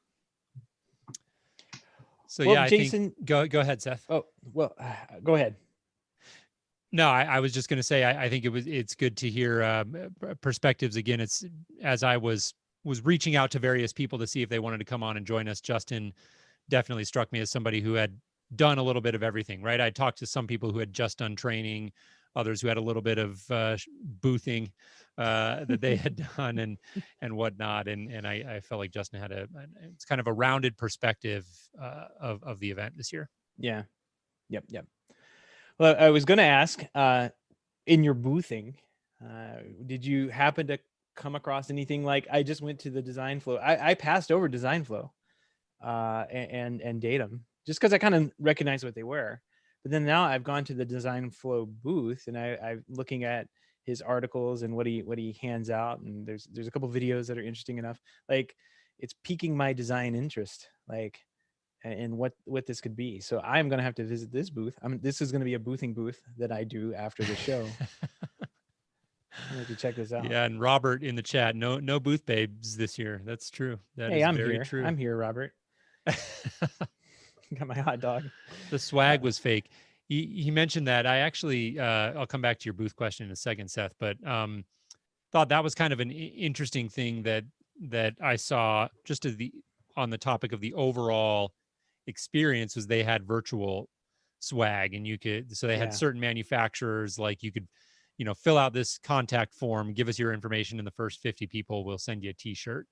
S1: So
S2: Well,
S1: yeah,
S2: Jason,
S1: I think, go ahead, Seth.
S2: Oh, well, go ahead.
S1: No, I was just going to say, I think it's good to hear perspectives again. It's as I was reaching out to various people to see if they wanted to come on and join us. Justin definitely struck me as somebody who had done a little bit of everything, right? I talked to some people who had just done training, others who had a little bit of boothing that they had done and whatnot. And I felt like Justin had it's kind of a rounded perspective of the event this year.
S2: Yeah. Yep. Well, I was going to ask, in your boothing, did you happen to come across anything like, I just went to the design flow. I passed over design flow and Datum just because I kind of recognized what they were. But then now I've gone to the design flow booth and I'm looking at his articles and what he hands out. And there's a couple videos that are interesting enough. Like it's piquing my design interest. Like, and what this could be. So I'm going to have to visit this booth. This is going to be a boothing booth that I do after the show. I'm going to check this out.
S1: Yeah, and Robert in the chat, no booth babes this year. That's true. That is
S2: I'm
S1: very
S2: here.
S1: true.
S2: I'm here, Robert. Got my hot dog.
S1: The swag was fake. He mentioned that. I actually, I'll come back to your booth question in a second, Seth, but thought that was kind of an interesting thing that I saw just on the topic of the overall experience was they had virtual swag and they had certain manufacturers, like you could, fill out this contact form, give us your information, and the first 50 people will send you a t-shirt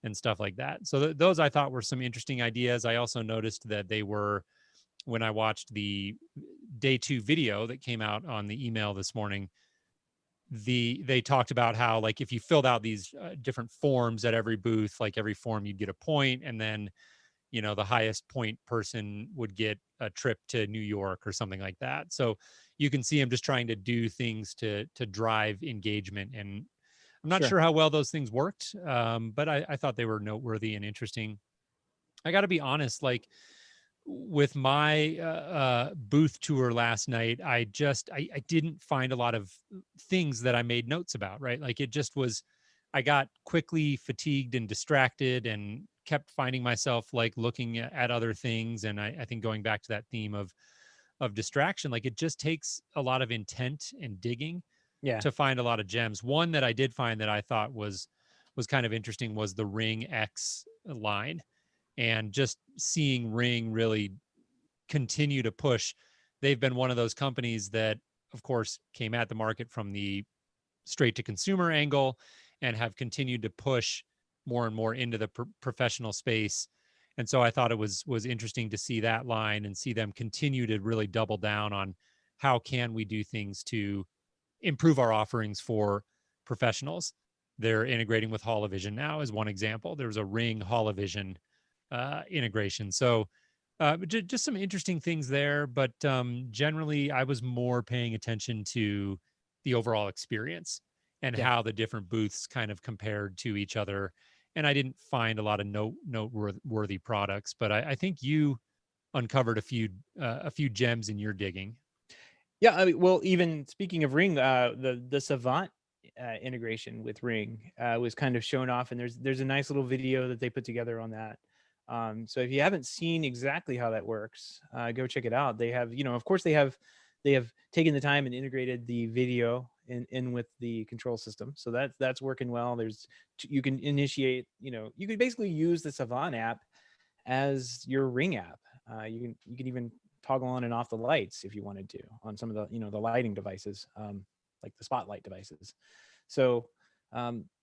S1: and stuff like that. So those I thought were some interesting ideas. I also noticed that they were, when I watched the day 2 video that came out on the email this morning, they talked about how, like, if you filled out these different forms at every booth, like every form you'd get a point, and then the highest point person would get a trip to New York or something like that. So you can see him just trying to do things to drive engagement. And I'm not sure how well those things worked, but I thought they were noteworthy and interesting. I got to be honest, like with my booth tour last night, I didn't find a lot of things that I made notes about, right? Like it just was, I got quickly fatigued and distracted and kept finding myself like looking at other things. And I think going back to that theme of distraction, like it just takes a lot of intent and digging to find a lot of gems. One that I did find that I thought was kind of interesting was the Ring X line, and just seeing Ring really continue to push. They've been one of those companies that, of course, came at the market from the straight to consumer angle and have continued to push more and more into the professional space. And so I thought it was interesting to see that line and see them continue to really double down on how can we do things to improve our offerings for professionals. They're integrating with HoloVision now as one example. There's a Ring HoloVision integration. So just some interesting things there. But generally, I was more paying attention to the overall experience and how the different booths kind of compared to each other. And I didn't find a lot of noteworthy products, but I think you uncovered a few gems in your digging.
S2: Yeah, I mean, well, even speaking of Ring, the Savant integration with Ring was kind of shown off, and there's a nice little video that they put together on that. So if you haven't seen exactly how that works, go check it out. They have, of course, they have taken the time and integrated the video in with the control system, so that's working well. You can initiate, you can basically use the Savant app as your Ring app. You can even toggle on and off the lights if you wanted to on some of the the lighting devices, like the spotlight devices. So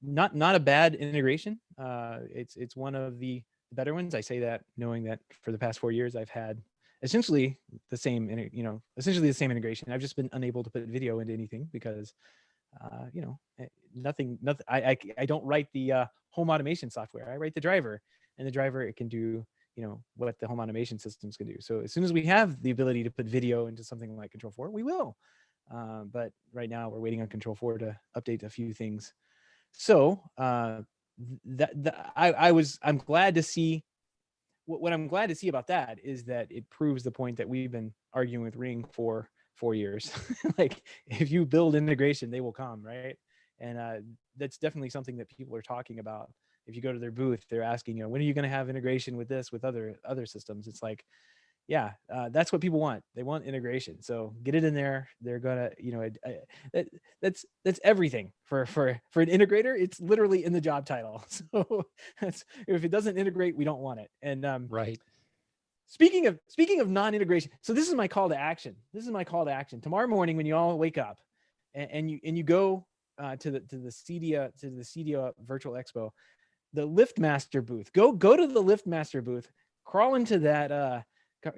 S2: not a bad integration. It's one of the better ones. I say that knowing that for the past 4 years, I've had essentially the same, essentially the same integration. I've just been unable to put video into anything because, nothing. I don't write the home automation software. I write the driver, and the driver, it can do, what the home automation systems can do. So as soon as we have the ability to put video into something like Control 4, we will. But right now we're waiting on Control 4 to update a few things. So I'm glad to see. What I'm glad to see about that is that it proves the point that we've been arguing with Ring for 4 years. Like, if you build integration, they will come, right? And that's definitely something that people are talking about. If you go to their booth, they're asking, when are you going to have integration with this, with other systems? It's like, yeah, that's what people want. They want integration. So get it in there. They're gonna, that's everything for an integrator. It's literally in the job title. So if it doesn't integrate, we don't want it. And
S1: right.
S2: Speaking of non-integration, so this is my call to action. Tomorrow morning, when you all wake up, and you go to the CEDIA Virtual Expo, the LiftMaster booth. Go to the LiftMaster booth. Crawl into that.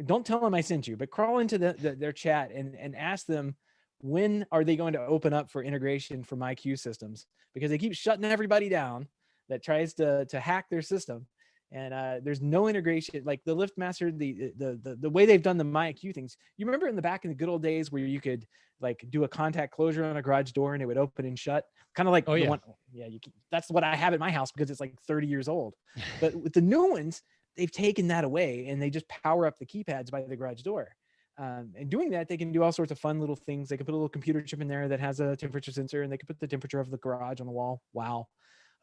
S2: Don't tell them I sent you, but crawl into their chat and ask them, when are they going to open up for integration for MyQ systems? Because they keep shutting everybody down that tries to hack their system. And there's no integration. Like the LiftMaster, the way they've done the MyQ things. You remember in the good old days where you could like do a contact closure on a garage door and it would open and shut, kind of like one. Yeah, that's what I have at my house because it's like 30 years old. But with the new ones, they've taken that away and they just power up the keypads by the garage door. And doing that, they can do all sorts of fun little things. They can put a little computer chip in there that has a temperature sensor, and they can put the temperature of the garage on the wall. Wow.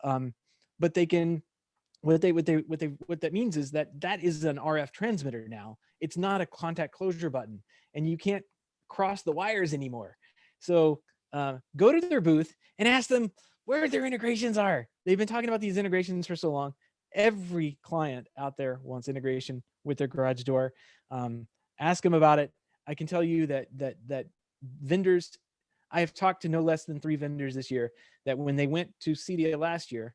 S2: But they can, what that means is that is an RF transmitter now. It's not a contact closure button, and you can't cross the wires anymore. So go to their booth and ask them where their integrations are. They've been talking about these integrations for so long. Every client out there wants integration with their garage door. Ask them about it. I can tell you that vendors, I have talked to no less than 3 vendors this year that when they went to CEDIA last year,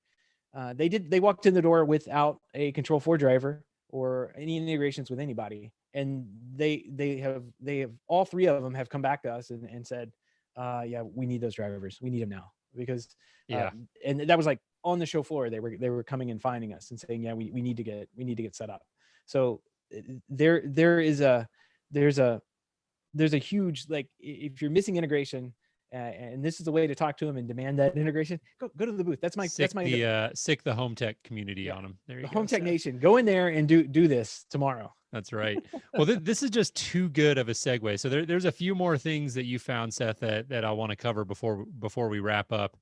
S2: they walked in the door without a Control 4 driver or any integrations with anybody. And they have all 3 of them have come back to us and said, yeah, we need those drivers. We need them now because, and that was like, on the show floor, they were coming and finding us and saying, yeah, we need to get set up. So there's a huge, like, if you're missing integration, and this is the way to talk to them and demand that integration, go to the booth. That's my
S1: sick the HomeTech community on them. There you go.
S2: HomeTech Nation, go in there and do this tomorrow.
S1: That's right. Well, this is just too good of a segue. So there's a few more things that you found, Seth, that I want to cover before we wrap up,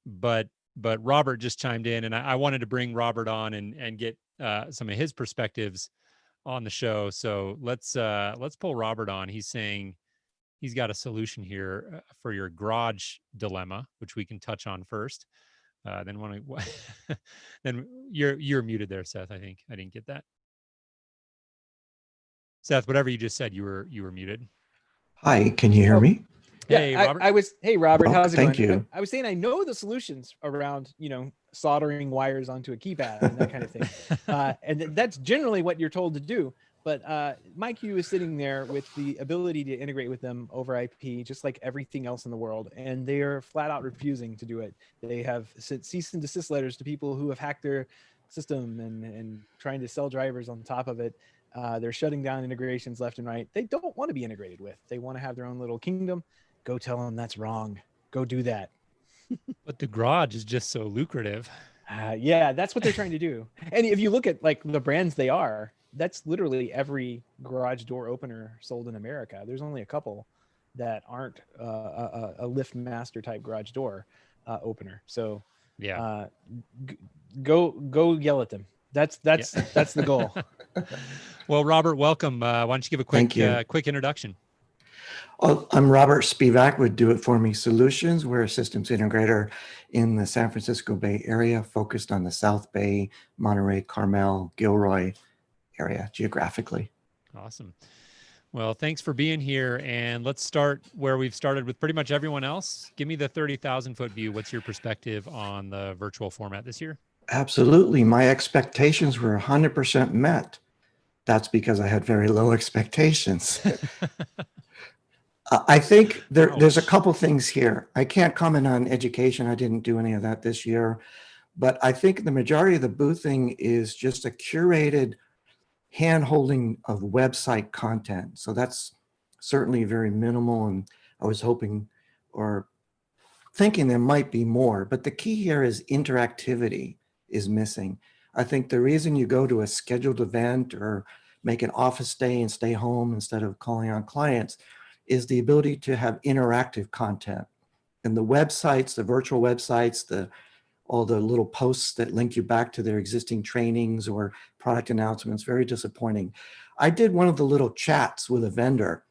S1: but Robert just chimed in, and I wanted to bring Robert on and get some of his perspectives on the show. So let's pull Robert on. He's saying he's got a solution here for your garage dilemma, which we can touch on first. Then you're muted there, Seth. I think I didn't get that. Seth, whatever you just said, you were muted.
S6: Hi, can you hear me?
S1: Hey, Robert.
S2: Hey, Robert, how's it going?
S6: Thank you.
S2: I was saying I know the solutions around, soldering wires onto a keypad and that kind of thing. And that's generally what you're told to do. But MyQ is sitting there with the ability to integrate with them over IP, just like everything else in the world. And they are flat out refusing to do it. They have sent cease and desist letters to people who have hacked their system and trying to sell drivers on top of it. They're shutting down integrations left and right. They don't want to be integrated with. They want to have their own little kingdom. Go tell them that's wrong. Go do that.
S1: But the garage is just so lucrative.
S2: Yeah, that's what they're trying to do. And if you look at like the brands they are, that's literally every garage door opener sold in America. There's only a couple that aren't a LiftMaster type garage door opener. So
S1: yeah,
S2: go yell at them. That's the goal.
S1: Well, Robert, welcome. Why don't you give a quick introduction?
S6: I'm Robert Spivak with Do It For Me Solutions. We're a systems integrator in the San Francisco Bay Area, focused on the South Bay, Monterey, Carmel, Gilroy area geographically.
S1: Awesome. Well, thanks for being here. And let's start where we've started with pretty much everyone else. Give me the 30,000 foot view. What's your perspective on the virtual format this year?
S6: Absolutely. My expectations were 100% met. That's because I had very low expectations. I think there's a
S1: Ouch.
S6: couple things here. I can't comment on education. I didn't do any of that this year. But I think the majority of the boothing is just a curated hand-holding of website content. So that's certainly very minimal. And I was hoping or thinking there might be more. But the key here is interactivity is missing. I think the reason you go to a scheduled event or make an office stay and stay home instead of calling on clients is the ability to have interactive content. And the websites, the virtual websites, all the little posts that link you back to their existing trainings or product announcements, very disappointing. I did one of the little chats with a vendor.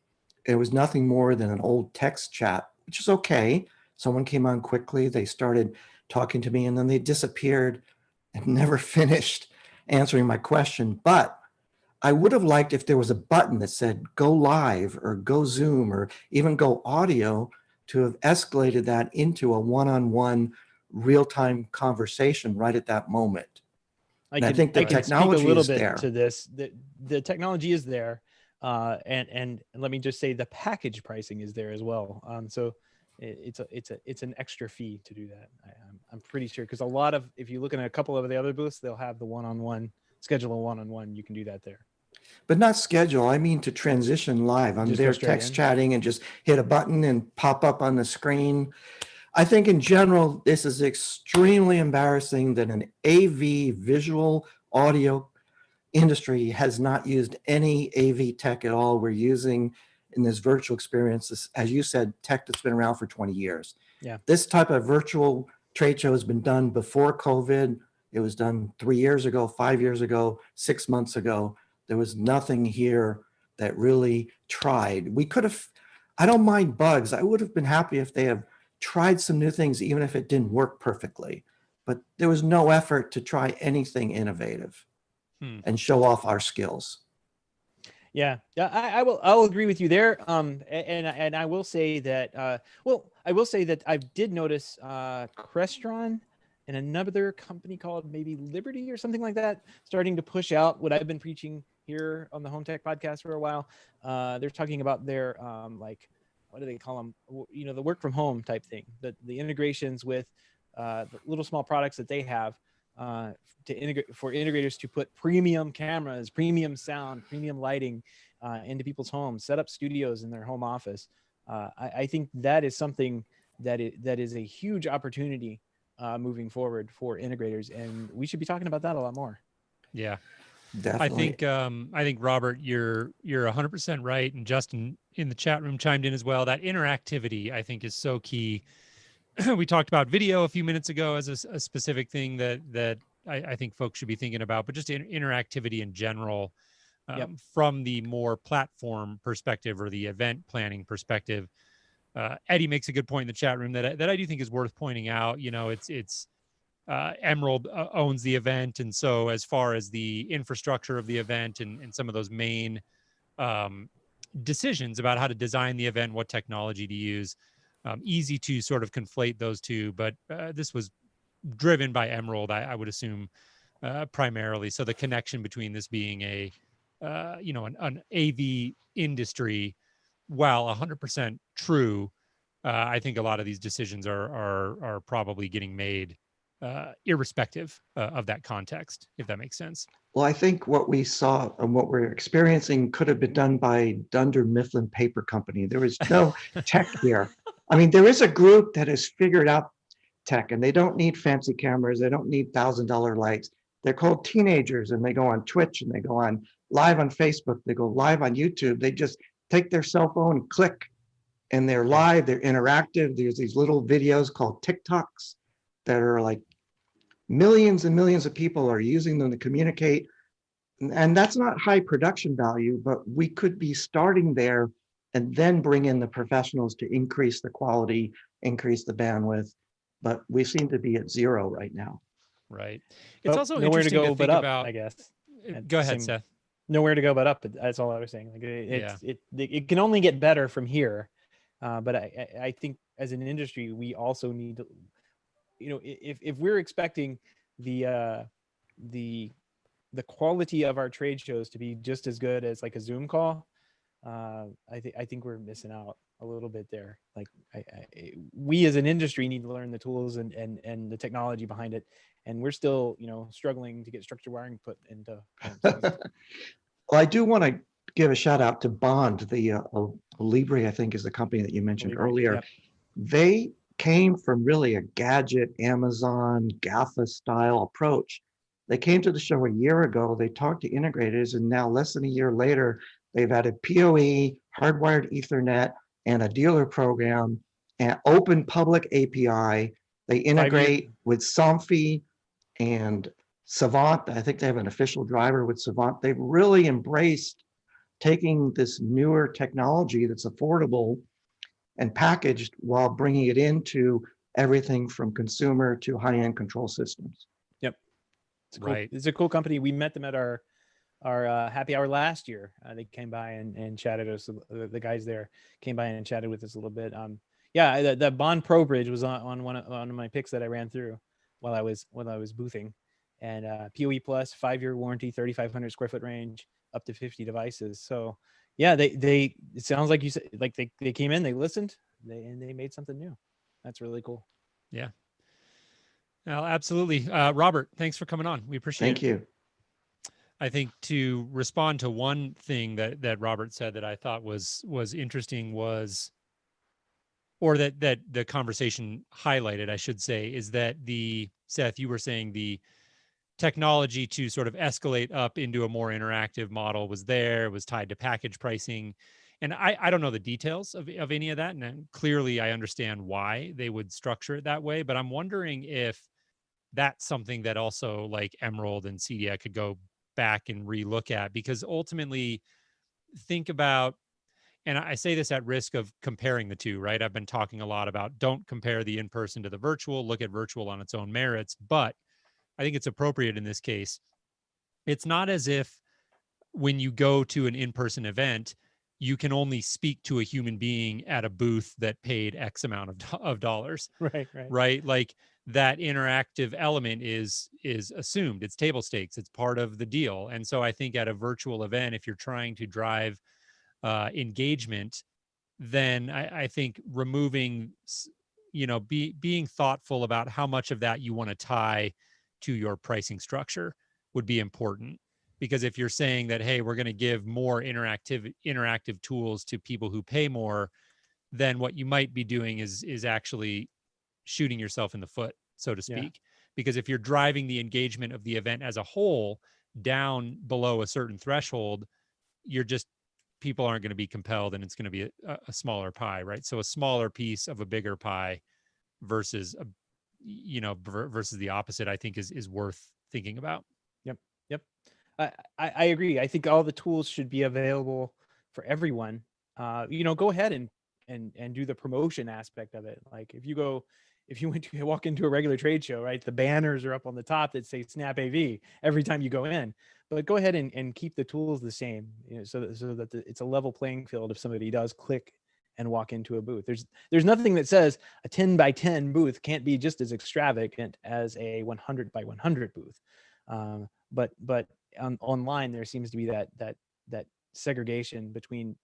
S6: It was nothing more than an old text chat, which is okay. Someone came on quickly, they started talking to me, and then they disappeared and never finished answering my question. But I would have liked if there was a button that said go live or go Zoom or even go audio to have escalated that into a one-on-one real-time conversation right at that moment. And I think the
S2: I can speak a
S6: technology
S2: little
S6: is
S2: bit
S6: there.
S2: to this. The technology is there, and let me just say the package pricing is there as well. So it's an extra fee to do that. I'm pretty sure, because a lot of, if you look at a couple of the other booths, they'll have the one-on-one, schedule a one-on-one. You can do that there.
S6: But not schedule. I mean to transition live. I'm
S2: Just go
S6: there
S2: straight
S6: text
S2: in.
S6: chatting and just hit a button and pop up on the screen. I think in general, this is extremely embarrassing that an AV visual audio industry has not used any AV tech at all. We're using in this virtual experience, this, as you said, tech that's been around for 20 years.
S2: Yeah.
S6: This type of virtual trade show has been done before COVID. It was done 3 years ago, 5 years ago, 6 months ago. There was nothing here that really tried. We could have, I don't mind bugs. I would have been happy if they have tried some new things, even if it didn't work perfectly. But there was no effort to try anything innovative and show off our skills.
S2: Yeah, I'll agree with you there. And I will say that, I will say that I did notice Crestron and another company called maybe Liberty or something like that starting to push out what I've been preaching here on the Home Tech podcast for a while. They're talking about their like, what do they call them? You know, the work from home type thing, the integrations with the little small products that they have to integrate, for integrators to put premium cameras, premium sound, premium lighting into people's homes, set up studios in their home office. I think that is something that is a huge opportunity moving forward for integrators, and we should be talking about that a lot more.
S1: Yeah.
S6: Definitely.
S1: I think Robert, you're 100% right, and Justin in the chat room chimed in as well. That interactivity, I think, is so key. We talked about video a few minutes ago as a specific thing that I think folks should be thinking about, but just interactivity in general, from the more platform perspective or the event planning perspective. Eddie makes a good point in the chat room that I do think is worth pointing out. You know, it's Emerald owns the event, and so as far as the infrastructure of the event and some of those main decisions about how to design the event, what technology to use, easy to sort of conflate those two. But this was driven by Emerald, I would assume, primarily. So the connection between this being a an AV industry, while 100% true, I think a lot of these decisions are probably getting made irrespective of that context, if that makes sense.
S6: Well, I think what we saw and what we're experiencing could have been done by Dunder Mifflin Paper Company. There was no tech here. I mean, there is a group that has figured out tech, and they don't need fancy cameras. They don't need $1,000 lights. They're called teenagers, and they go on Twitch, and they go on live on Facebook. They go live on YouTube. They just take their cell phone, click, and they're live. They're interactive. There's these little videos called TikToks that are like millions and millions of people are using them to communicate. And that's not high production value, but we could be starting there and then bring in the professionals to increase the quality, increase the bandwidth. But we seem to be at zero right now.
S1: Right. It's
S2: But
S1: also
S2: nowhere to
S1: interesting
S2: go
S1: to
S2: but
S1: think
S2: up,
S1: about.
S2: I guess.
S1: Go ahead, Seth.
S2: Nowhere to go but up. That's all I was saying. Like it can only get better from here. But I think as an industry, we also need to, you know, if we're expecting the quality of our trade shows to be just as good as like a Zoom call, I think we're missing out a little bit there. Like we as an industry need to learn the tools and the technology behind it, and we're still struggling to get structured wiring put into homes.
S6: Well, I do want to give a shout out to Bond, the Libre, I think is the company that you mentioned
S2: Libre,
S6: earlier.
S2: yep.
S6: They came from really a gadget, Amazon, GAFA style approach. They came to the show a year ago. They talked to integrators, and now less than a year later, they've added PoE, hardwired Ethernet, and a dealer program, and open public API. They integrate with Somfy and Savant. I think they have an official driver with Savant. They've really embraced taking this newer technology that's affordable and packaged while bringing it into everything from consumer to high-end control systems.
S2: Yep. It's cool.
S1: Right.
S2: It's a cool company. We met them at our happy hour last year. They came by and chatted us. The guys there came by and chatted with us a little bit. Yeah, the Bond Pro Bridge was on one of my picks that I ran through while I was boothing, and PoE Plus 5-year warranty, 3,500 square foot range, up to 50 devices. So yeah, they it sounds like you said, like they came in, they listened, they made something new. That's really cool.
S1: Yeah. Well, absolutely. Robert, thanks for coming on. We appreciate it.
S6: Thank you.
S1: I think to respond to one thing that Robert said that I thought was interesting or that the conversation highlighted, I should say, is that Seth, you were saying the technology to sort of escalate up into a more interactive model was tied to package pricing. And I don't know the details of any of that. And clearly I understand why they would structure it that way, but I'm wondering if that's something that also like Emerald and CEDIA could go back and relook at, because ultimately think about, and I say this at risk of comparing the two, right? I've been talking a lot about don't compare the in-person to the virtual, look at virtual on its own merits, but I think it's appropriate in this case. It's not as if when you go to an in-person event, you can only speak to a human being at a booth that paid X amount of dollars. Right. Like that interactive element is assumed. It's table stakes. It's part of the deal. And so I think at a virtual event, if you're trying to drive engagement, then I think removing, being thoughtful about how much of that you want to tie to your pricing structure would be important. Because if you're saying that, hey, we're going to give more interactive tools to people who pay more, then what you might be doing is actually shooting yourself in the foot, so to speak. Yeah. Because if you're driving the engagement of the event as a whole down below a certain threshold, people aren't going to be compelled, and it's going to be a smaller pie, right? So a smaller piece of a bigger pie versus versus the opposite, I think is worth thinking about.
S2: Yep. I agree. I think all the tools should be available for everyone. Go ahead and do the promotion aspect of it. Like if you walk into a regular trade show, right? The banners are up on the top that say Snap AV every time you go in. But go ahead and keep the tools the same, so that it's a level playing field if somebody does click and walk into a booth. There's nothing that says a 10 by 10 booth can't be just as extravagant as a 100 by 100 booth. But online there seems to be that segregation between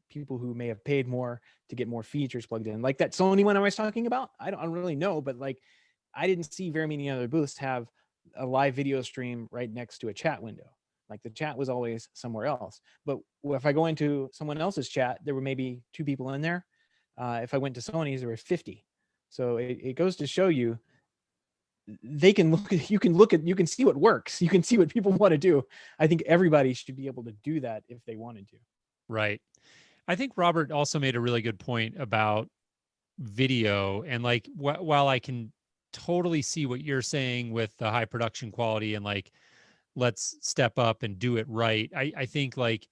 S2: people who may have paid more to get more features plugged in, like that Sony one I was talking about. I don't really know, but like I didn't see very many other booths have a live video stream right next to a chat window. Like the chat was always somewhere else. But if I go into someone else's chat, there were maybe 2 people in there. If I went to Sony's, there were 50. So it goes to show you, you can see what works. You can see what people want to do. I think everybody should be able to do that if they wanted to.
S1: Right. I think Robert also made a really good point about video, and like while I can totally see what you're saying with the high production quality and like let's step up and do it right, I think like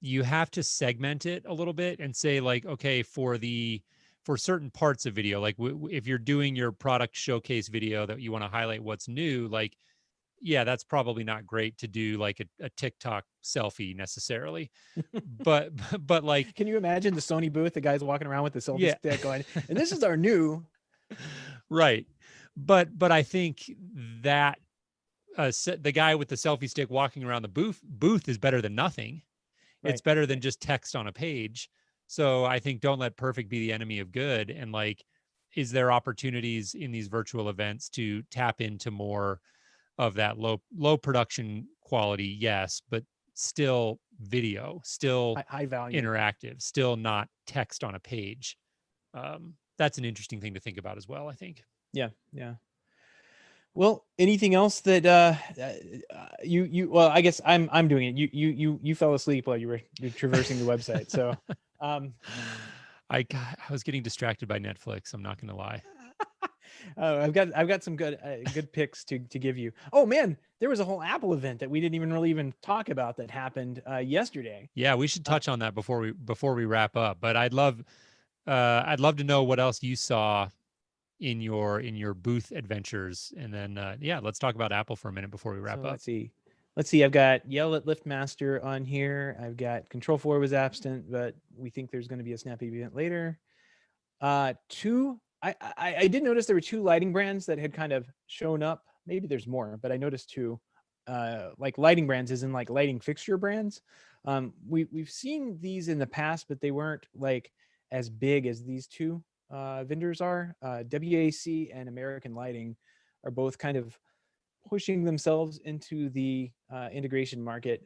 S1: you have to segment it a little bit and say like, okay, for certain parts of video, like if you're doing your product showcase video that you want to highlight what's new, like yeah, that's probably not great to do like a TikTok selfie necessarily. but like,
S2: can you imagine the Sony booth, the guys walking around with the selfie stick going, and this is our new.
S1: Right. but I think that the guy with the selfie stick walking around the booth is better than nothing.
S2: Right.
S1: It's better than just text on a page. So I think don't let perfect be the enemy of good. And like, is there opportunities in these virtual events to tap into more of that low production quality? Yes, but still video, still
S2: High value.
S1: interactive, still not text on a page. That's an interesting thing to think about as well, I think.
S2: Yeah. Well, anything else that you well, I guess I'm doing it. You fell asleep while you're traversing the website. So
S1: I was getting distracted by Netflix. I'm not going to lie.
S2: I've got some good picks to give you. Oh man, there was a whole Apple event that we didn't even talk about that happened yesterday.
S1: Yeah, we should touch on that before we wrap up. But I'd love to know what else you saw in your booth adventures, and then let's talk about Apple for a minute before we wrap up.
S2: Let's see. I've got Yell at LiftMaster on here. I've got Control 4 was absent, but we think there's going to be a Snappy event later. I did notice there were 2 lighting brands that had kind of shown up. Maybe there's more, but I noticed 2 like lighting brands, as in like lighting fixture brands. We've seen these in the past, but they weren't like as big as these 2 vendors are. WAC and American Lighting are both kind of pushing themselves into the integration market.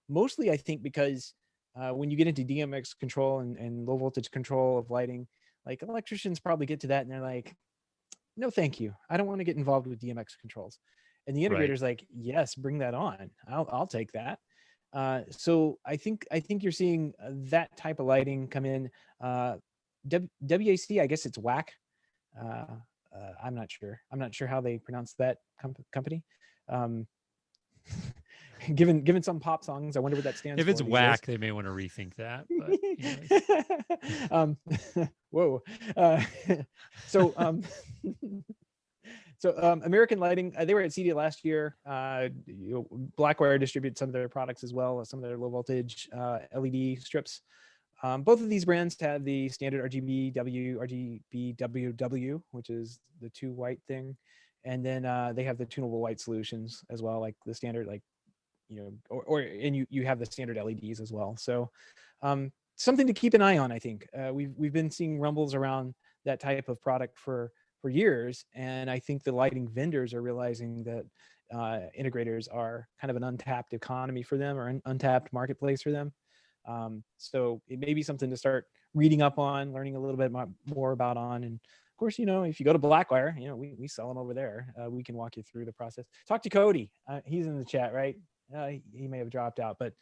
S2: Mostly, I think, because when you get into DMX control and low voltage control of lighting, like electricians probably get to that and they're like, no, thank you. I don't want to get involved with DMX controls. And the integrator's like, yes, bring that on. I'll take that. So I think you're seeing that type of lighting come in. WAC, I guess it's WAC. I'm not sure how they pronounce that company. Given some pop songs, I wonder what that stands for.
S1: If it's whack, they may want to rethink that. But
S2: whoa. So American Lighting, they were at CEDIA last year. Blackwire distributed some of their products as well, some of their low voltage LED strips. Both of these brands have the standard RGBW, which is the 2 white thing. And then they have the tunable white solutions as well, like the standard, like, and you have the standard LEDs as well. So something to keep an eye on, I think. We've been seeing rumbles around that type of product for years. And I think the lighting vendors are realizing that integrators are kind of an untapped economy for them, or an untapped marketplace for them. So it may be something to start reading up on, learning a little bit more about on. And of course, if you go to Blackwire, we sell them over there. We can walk you through the process. Talk to Cody. He's in the chat, right? He may have dropped out, but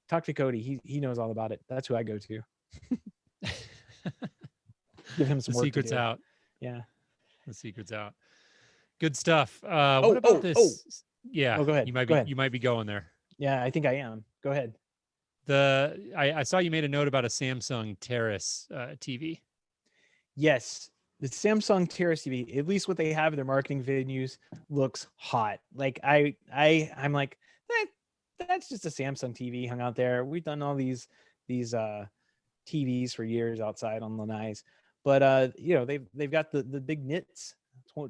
S2: talk to Cody. He knows all about it. That's who I go to. Give him some work
S1: secrets
S2: to do.
S1: out.
S2: Yeah.
S1: The secret's out. Good stuff. What about this? Yeah.
S2: Go ahead.
S1: You might be going there.
S2: Yeah, I think I am. Go ahead.
S1: I saw you made a note about a Samsung Terrace TV.
S2: Yes, the Samsung Terrace TV, at least what they have in their marketing venues, looks hot. Like I'm like, that's just a Samsung TV hung out there. We've done all these TVs for years outside on lanais, but they've got the big nits,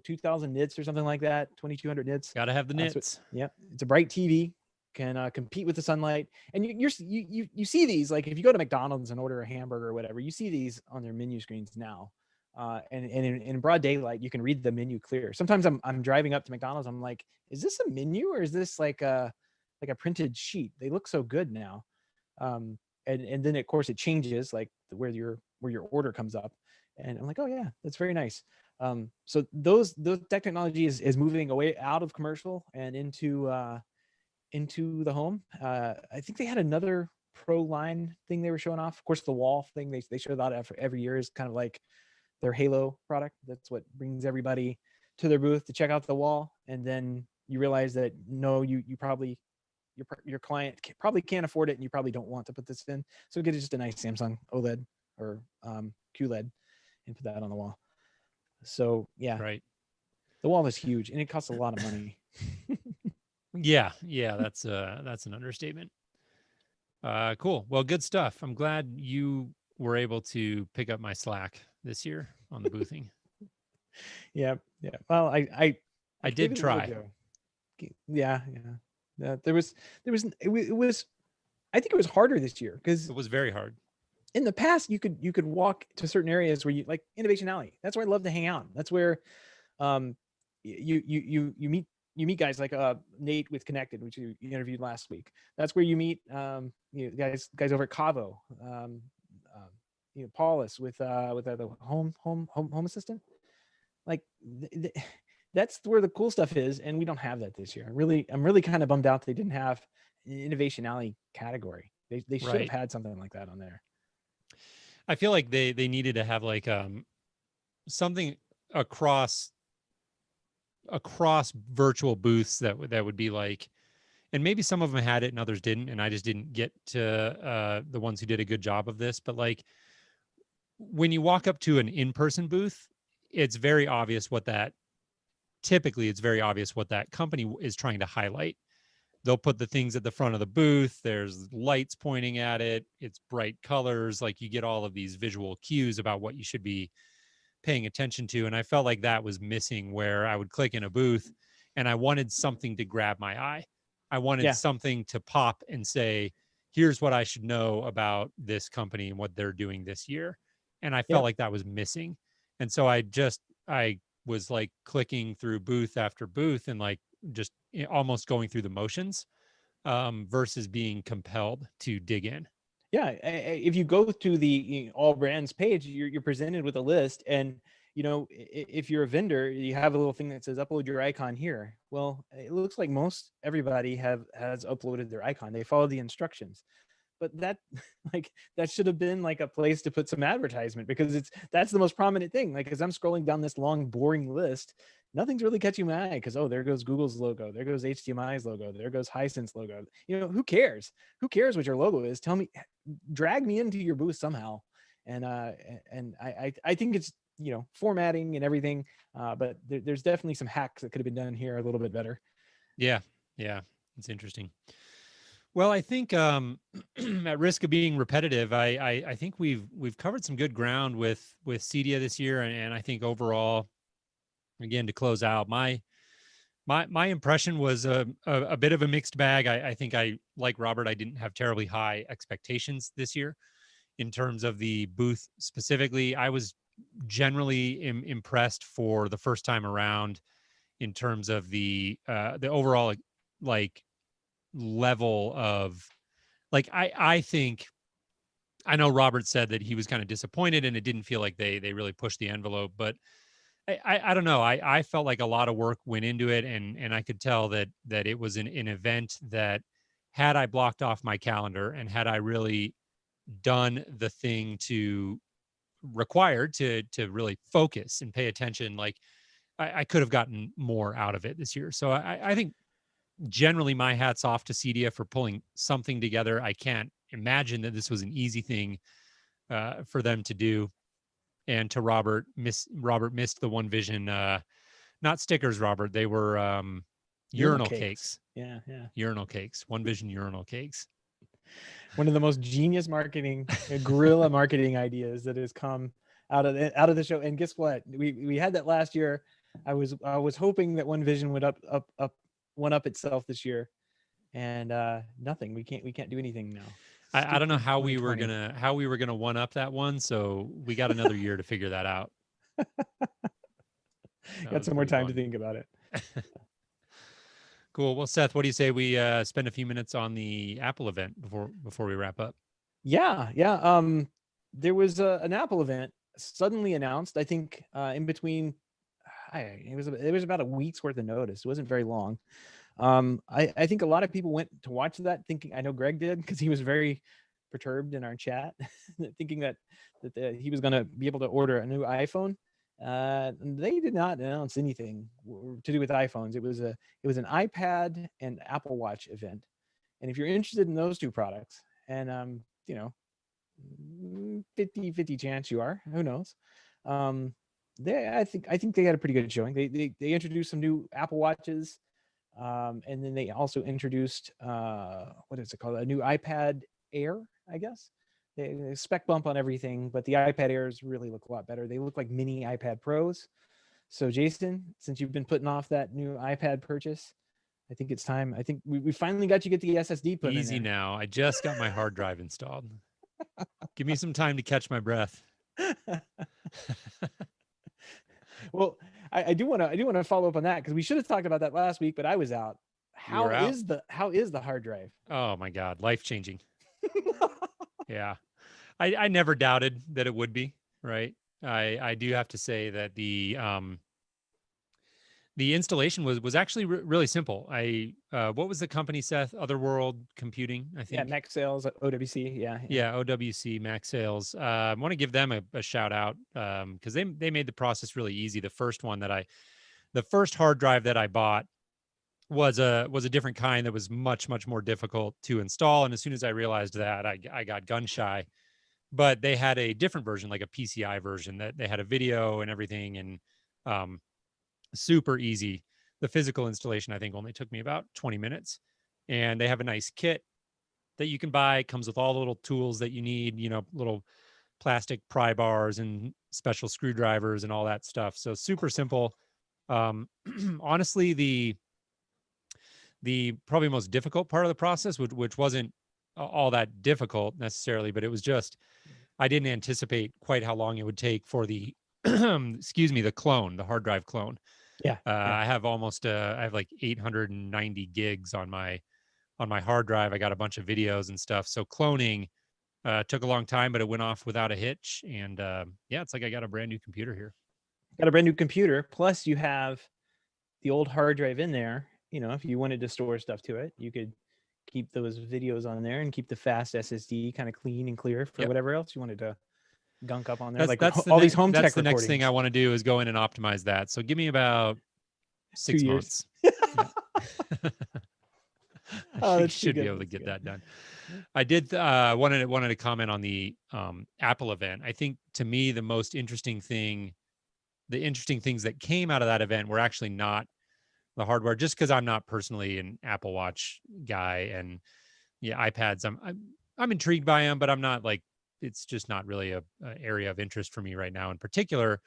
S2: 2,000 nits or something like that, 2,200 nits.
S1: Got to have the nits.
S2: Yep, it's a bright TV. Can compete with the sunlight, and you see these, like if you go to McDonald's and order a hamburger or whatever, you see these on their menu screens now, and in broad daylight you can read the menu clear. Sometimes I'm driving up to McDonald's, I'm like, is this a menu or is this like a printed sheet? They look so good now, and then of course it changes, like where your order comes up, and I'm like, oh yeah, that's very nice. So those technology is moving away out of commercial and into the home. I think they had another Pro line thing they were showing off. Of course, the wall thing they show that every year is kind of like their Halo product. That's what brings everybody to their booth to check out the wall. And then you realize that no, you probably your client probably can't afford it, and you probably don't want to put this in. So get just a nice Samsung OLED or QLED and put that on the wall. So yeah,
S1: right.
S2: The wall is huge and it costs a lot of money.
S1: Yeah, that's an understatement. Cool. Well, good stuff. I'm glad you were able to pick up my slack this year on the boothing.
S2: Yeah, Yeah. Well,
S1: I
S2: gave
S1: did
S2: it a little
S1: try.
S2: go. Yeah. There was it was I think it was harder this year because
S1: It was very hard.
S2: in the past you could walk to certain areas where you like Innovation Alley. That's where I love to hang out. That's where um you meet guys like Nate with Connected, which you interviewed last week. That's where you meet guys over at Cavo. Paulus with the home assistant. Like that's where the cool stuff is, and we don't have that this year. I'm really kind of bummed out they didn't have an Innovation Alley category. They should have
S1: Right.
S2: had something like that on there.
S1: I feel like they needed to have like something across virtual booths that would be like, and maybe some of them had it and others didn't, and I just didn't get to the ones who did a good job of this. But like when you walk up to an in-person booth, it's very obvious what that company is trying to highlight. They'll put the things at the front of the booth. There's lights pointing at it. It's bright colors. Like you get all of these visual cues about what you should be paying attention to. And I felt like that was missing, where I would click in a booth and I wanted something to grab my eye. I wanted something to pop and say, here's what I should know about this company and what they're doing this year. And I felt like that was missing. And so I was like clicking through booth after booth and like just almost going through the motions versus being compelled to dig in.
S2: Yeah, if you go to the all brands page, you're presented with a list, and if you're a vendor, you have a little thing that says upload your icon here. Well, it looks like most everybody has uploaded their icon. They follow the instructions, but that that should have been like a place to put some advertisement, because that's the most prominent thing. Like as I'm scrolling down this long boring list, nothing's really catching my eye, because there goes Google's logo, there goes HDMI's logo, there goes Hisense logo. Who cares what your logo is? Tell me, drag me into your booth somehow. And I think it's formatting and everything, but there's definitely some hacks that could have been done here a little bit better.
S1: Yeah it's interesting. Well, I think at risk of being repetitive, I think we've covered some good ground with CEDIA this year, and I think overall, again, to close out, my impression was a bit of a mixed bag. I think like Robert, I didn't have terribly high expectations this year in terms of the booth specifically. I was generally impressed for the first time around in terms of the overall like level of like I think, I know Robert said that he was kind of disappointed and it didn't feel like they really pushed the envelope, but I don't know. I felt like a lot of work went into it, and I could tell that it was an event that, had I blocked off my calendar and had I really done the thing required to really focus and pay attention, like I could have gotten more out of it this year. So I think generally my hat's off to CEDIA for pulling something together. I can't imagine that this was an easy thing for them to do. And to Robert missed the One Vision, not stickers, Robert. They were urinal cakes.
S2: Yeah.
S1: Urinal cakes. One Vision urinal cakes.
S2: One of the most genius marketing, guerrilla marketing ideas that has come out of the show. And guess what? We had that last year. I was hoping that One Vision would one up itself this year, and nothing. We can't do anything now.
S1: I don't know how we were gonna one up that one, so we got another year to figure that out.
S2: Got some more time to think about it.
S1: Cool. Well, Seth, what do you say we spend a few minutes on the Apple event before we wrap up?
S2: Yeah. There was an Apple event suddenly announced. I think in between, it was about a week's worth of notice. It wasn't very long. I think a lot of people went to watch that thinking, I know Greg did, because he was very perturbed in our chat, thinking that he was going to be able to order a new iPhone. They did not announce anything to do with iPhones. It was an iPad and Apple Watch event. And if you're interested in those two products, and 50-50 chance you are, who knows? I think they had a pretty good showing. They introduced some new Apple Watches. And then they also introduced what is it called? A new iPad Air, I guess. They spec bump on everything, but the iPad Airs really look a lot better. They look like mini iPad Pros. So Jason, since you've been putting off that new iPad purchase, I think it's time. I think we finally got you get the SSD put in
S1: Easy
S2: there.
S1: now. I just got my hard drive installed. Give me some time to catch my breath.
S2: Well, I do want to follow up on that because we should have talked about that last week, but I was out.
S1: You were out.
S2: How is the hard drive?
S1: Oh my God, life changing. Yeah, I never doubted that it would be, right. I do have to say that the installation was actually really simple. What was the company, Seth? Otherworld Computing, I think.
S2: Yeah, Max Sales, OWC.
S1: Yeah, OWC, Max Sales. I want to give them a shout out because they made the process really easy. The first hard drive that I bought was a different kind that was much more difficult to install. And as soon as I realized that, I got gun shy. But they had a different version, like a PCI version, that they had a video and everything, and super easy. The physical installation, I think, only took me about 20 minutes. And they have a nice kit that you can buy. It comes with all the little tools that you need, little plastic pry bars and special screwdrivers and all that stuff. So super simple. Honestly, the probably most difficult part of the process, which wasn't all that difficult necessarily, but it was just, I didn't anticipate quite how long it would take for the, the clone, the hard drive clone.
S2: Yeah.
S1: I have like 890 gigs on my hard drive. I got a bunch of videos and stuff. So cloning took a long time, but it went off without a hitch. And it's like I got a brand new computer here.
S2: Got a brand new computer. Plus you have the old hard drive in there. If you wanted to store stuff to it, you could keep those videos on there and keep the fast SSD kind of clean and clear for whatever else you wanted to gunk up on there.
S1: That's
S2: these HomeTech
S1: That's the next
S2: recordings.
S1: thing I want to do is go in and optimize that. So give me about 6 months. I should be able to get that done. I did wanted to comment on the Apple event. I think to me the interesting things that came out of that event were actually not the hardware, just because I'm not personally an Apple Watch guy, and iPads I'm intrigued by them, but I'm not like, it's just not really a area of interest for me right now. In particular,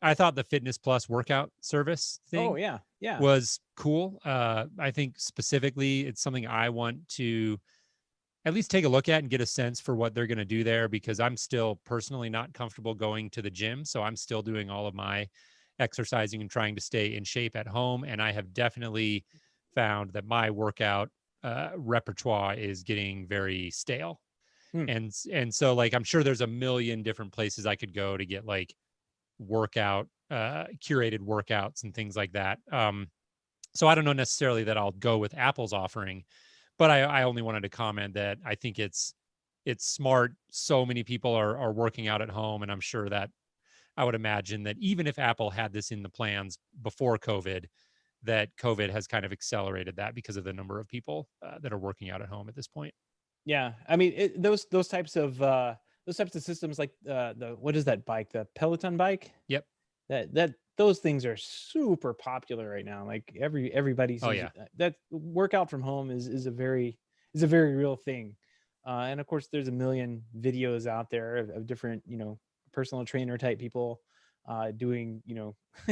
S1: I thought the Fitness Plus workout service thing was cool. I think specifically it's something I want to at least take a look at and get a sense for what they're going to do there, because I'm still personally not comfortable going to the gym. So I'm still doing all of my exercising and trying to stay in shape at home. And I have definitely found that my workout repertoire is getting very stale. And so like, I'm sure there's a million different places I could go to get like curated workouts and things like that. So I don't know necessarily that I'll go with Apple's offering, but I only wanted to comment that I think it's smart. So many people are working out at home, and I'm sure that I would imagine that even if Apple had this in the plans before COVID, that COVID has kind of accelerated that because of the number of people that are working out at home at this point.
S2: Yeah, I mean, those types of systems, like what is that bike? The Peloton bike?
S1: Yep.
S2: That those things are super popular right now. Like everybody's that workout from home is a very real thing. And of course, there's a million videos out there of different personal trainer type people doing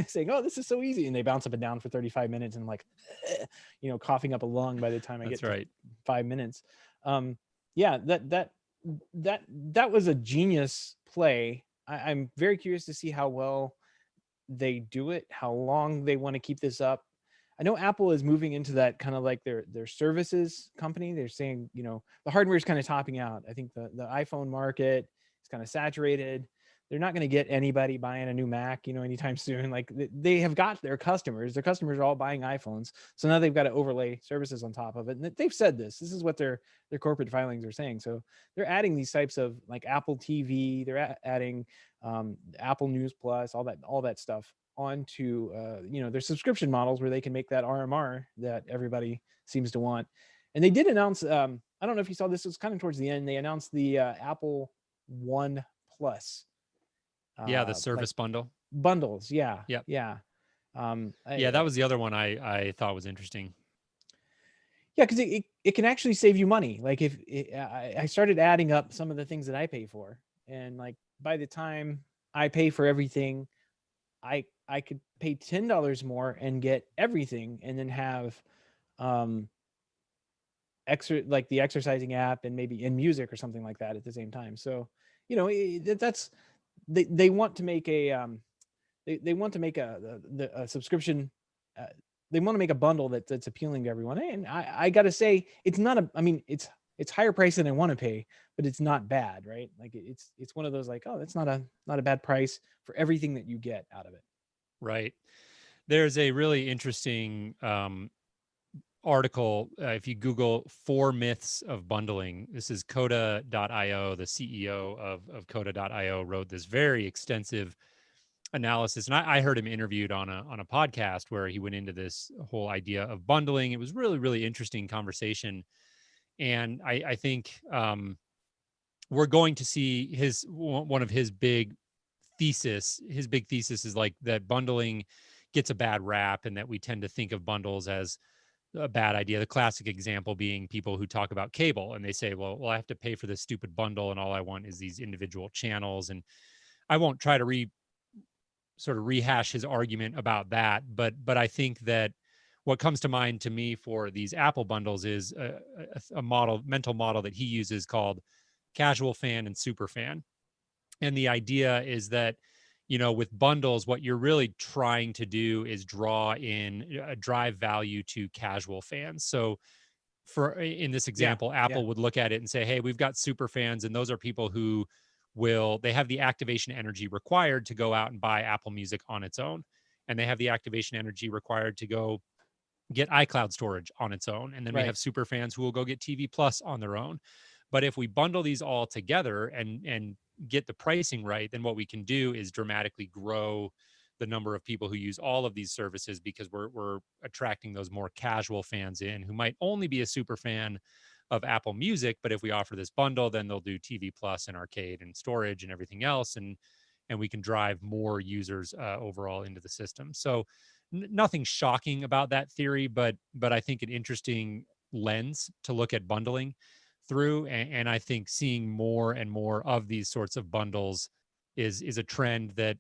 S2: saying, oh, this is so easy, and they bounce up and down for 35 minutes and like coughing up a lung by the time I get to 5 minutes. That was a genius play. I'm very curious to see how well they do it, how long they want to keep this up. I know Apple is moving into that kind of like their services company. They're saying, the hardware is kind of topping out. I think the iPhone market is kind of saturated. They're not going to get anybody buying a new Mac, anytime soon. Like they have got their customers. Their customers are all buying iPhones. So now they've got to overlay services on top of it. And they've said this. This is what their corporate filings are saying. So they're adding these types of like Apple TV. They're adding Apple News Plus, all that stuff onto their subscription models where they can make that RMR that everybody seems to want. And they did announce, I don't know if you saw this, it was kind of towards the end. They announced the Apple One Plus.
S1: The service
S2: bundles. Yeah.
S1: Yep.
S2: Yeah.
S1: That was the other one I thought was interesting.
S2: Yeah. Cause it can actually save you money. Like if I started adding up some of the things that I pay for, and like by the time I pay for everything, I could pay $10 more and get everything, and then have like the exercising app and maybe in music or something like that at the same time. So, that's they want to make a they want to make a subscription. Uh, they want to make a bundle that's appealing to everyone. And I got to say, it's not I mean, it's higher price than I want to pay, but it's not bad, right? Like it's one of those like, oh, that's not a bad price for everything that you get out of it.
S1: Right. There's a really interesting article. If you Google 4 myths of bundling, this is Coda.io. The CEO of Coda.io wrote this very extensive analysis. And I heard him interviewed on a podcast where he went into this whole idea of bundling. It was really, really interesting conversation. And I think we're going to see one of his big thesis. His big thesis is like that bundling gets a bad rap, and that we tend to think of bundles as a bad idea. The classic example being people who talk about cable and they say, well, I have to pay for this stupid bundle and all I want is these individual channels. And I won't try to sort of rehash his argument about that, but I think that what comes to mind to me for these Apple bundles is a mental model that he uses called casual fan and super fan. And the idea is that, with bundles, what you're really trying to do is drive value to casual fans. So in this example, Apple would look at it and say, hey, we've got super fans, and those are people who they have the activation energy required to go out and buy Apple Music on its own. And they have the activation energy required to go get iCloud storage on its own. And then we have super fans who will go get TV Plus on their own. But if we bundle these all together and get the pricing right, then what we can do is dramatically grow the number of people who use all of these services, because we're attracting those more casual fans in who might only be a super fan of Apple Music. But if we offer this bundle, then they'll do TV Plus and arcade and storage and everything else. And we can drive more users overall into the system. So nothing shocking about that theory, but I think an interesting lens to look at bundling through. And I think seeing more and more of these sorts of bundles is a trend that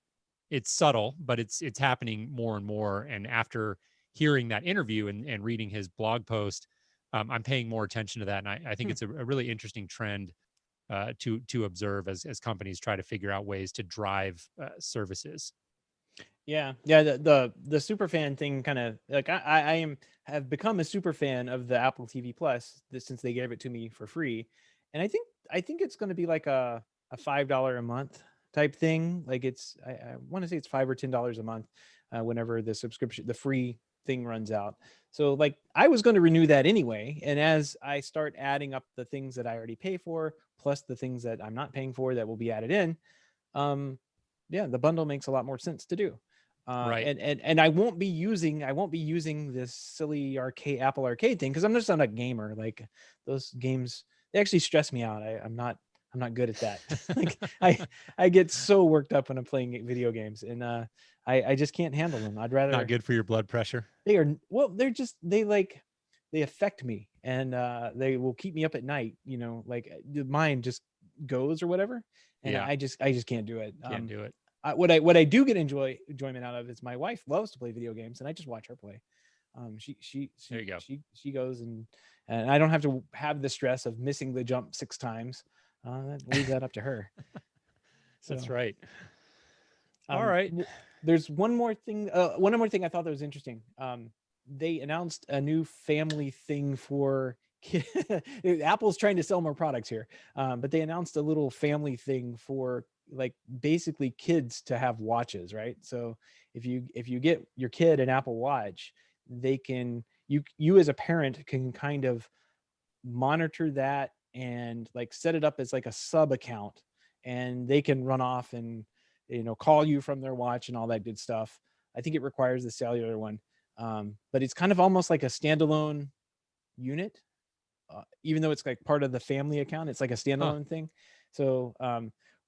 S1: it's subtle, but it's happening more and more. And after hearing that interview and reading his blog post, I'm paying more attention to that. And I think it's a really interesting trend to observe as companies try to figure out ways to drive services.
S2: Yeah. The super fan thing kind of like have become a super fan of the Apple TV Plus since they gave it to me for free, and I think it's going to be like a $5 a month type thing. Like I want to say it's $5 or $10 a month whenever the free thing runs out. So like I was going to renew that anyway, and as I start adding up the things that I already pay for plus the things that I'm not paying for that will be added in, the bundle makes a lot more sense to do.
S1: Right.
S2: And I won't be using this silly Apple Arcade thing, because I'm just not a gamer. Like those games, they actually stress me out. I'm not good at that. Like I get so worked up when I'm playing video games, and I just can't handle them. I'd rather.
S1: Not good for your blood pressure.
S2: They affect me, and they will keep me up at night. Like the mind just goes or whatever, and I just can't do it.
S1: Can't do it.
S2: What I do get enjoyment out of is my wife loves to play video games, and I just watch her play. There you go. She goes and I don't have to have the stress of missing the jump 6 times. Leave that up to her. So,
S1: that's right. All right.
S2: There's one more thing. One more thing I thought that was interesting. They announced a new family thing for Apple's trying to sell more products here, but they announced a little family thing for like basically kids to have watches, right? So if you get your kid an Apple Watch, they can you as a parent can kind of monitor that and like set it up as like a sub account, and they can run off and call you from their watch and all that good stuff. I think it requires the cellular one, but it's kind of almost like a standalone unit, even though it's like part of the family account. It's like a standalone thing. So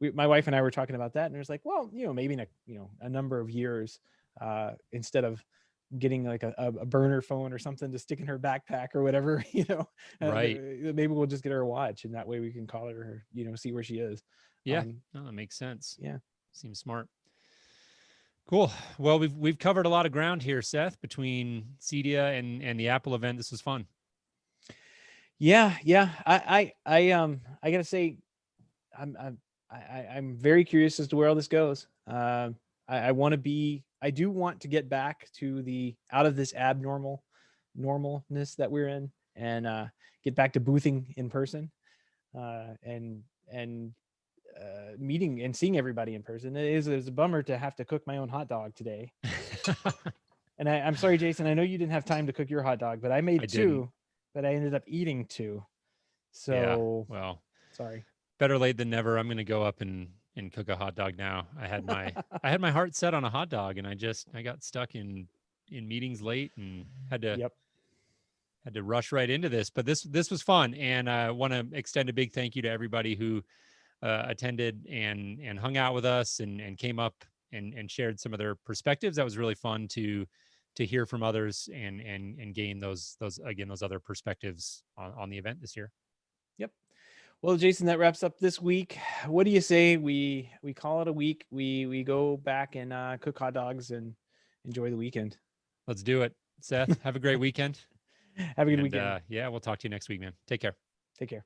S2: my wife and I were talking about that, and it was like, well, maybe in a number of years, instead of getting like a burner phone or something to stick in her backpack or whatever,
S1: right?
S2: Maybe we'll just get her a watch, and that way we can call her, see where she is.
S1: Yeah, no, that makes sense.
S2: Yeah,
S1: seems smart. Cool. Well, we've covered a lot of ground here, Seth, between CEDIA and the Apple event. This was fun.
S2: Yeah. I gotta say, I'm very curious as to where all this goes. I do want to get back to the out of this normalness that we're in, and get back to boothing in person, and meeting and seeing everybody in person. It was a bummer to have to cook my own hot dog today. And I'm sorry, Jason, I know you didn't have time to cook your hot dog, but I made two, but I ended up eating two. So
S1: yeah, well,
S2: sorry.
S1: Better late than never. I'm going to go up and cook a hot dog now. I had my heart set on a hot dog, and I got stuck in meetings late and had to rush right into this. But this was fun, and I want to extend a big thank you to everybody who attended and hung out with us and came up and shared some of their perspectives. That was really fun to hear from others and gain those other perspectives on the event this year.
S2: Yep. Well, Jason, that wraps up this week. What do you say we call it a week? We go back and cook hot dogs and enjoy the weekend.
S1: Let's do it. Seth, have a great weekend.
S2: Have a good weekend.
S1: Yeah, we'll talk to you next week, man. Take care.
S2: Take care.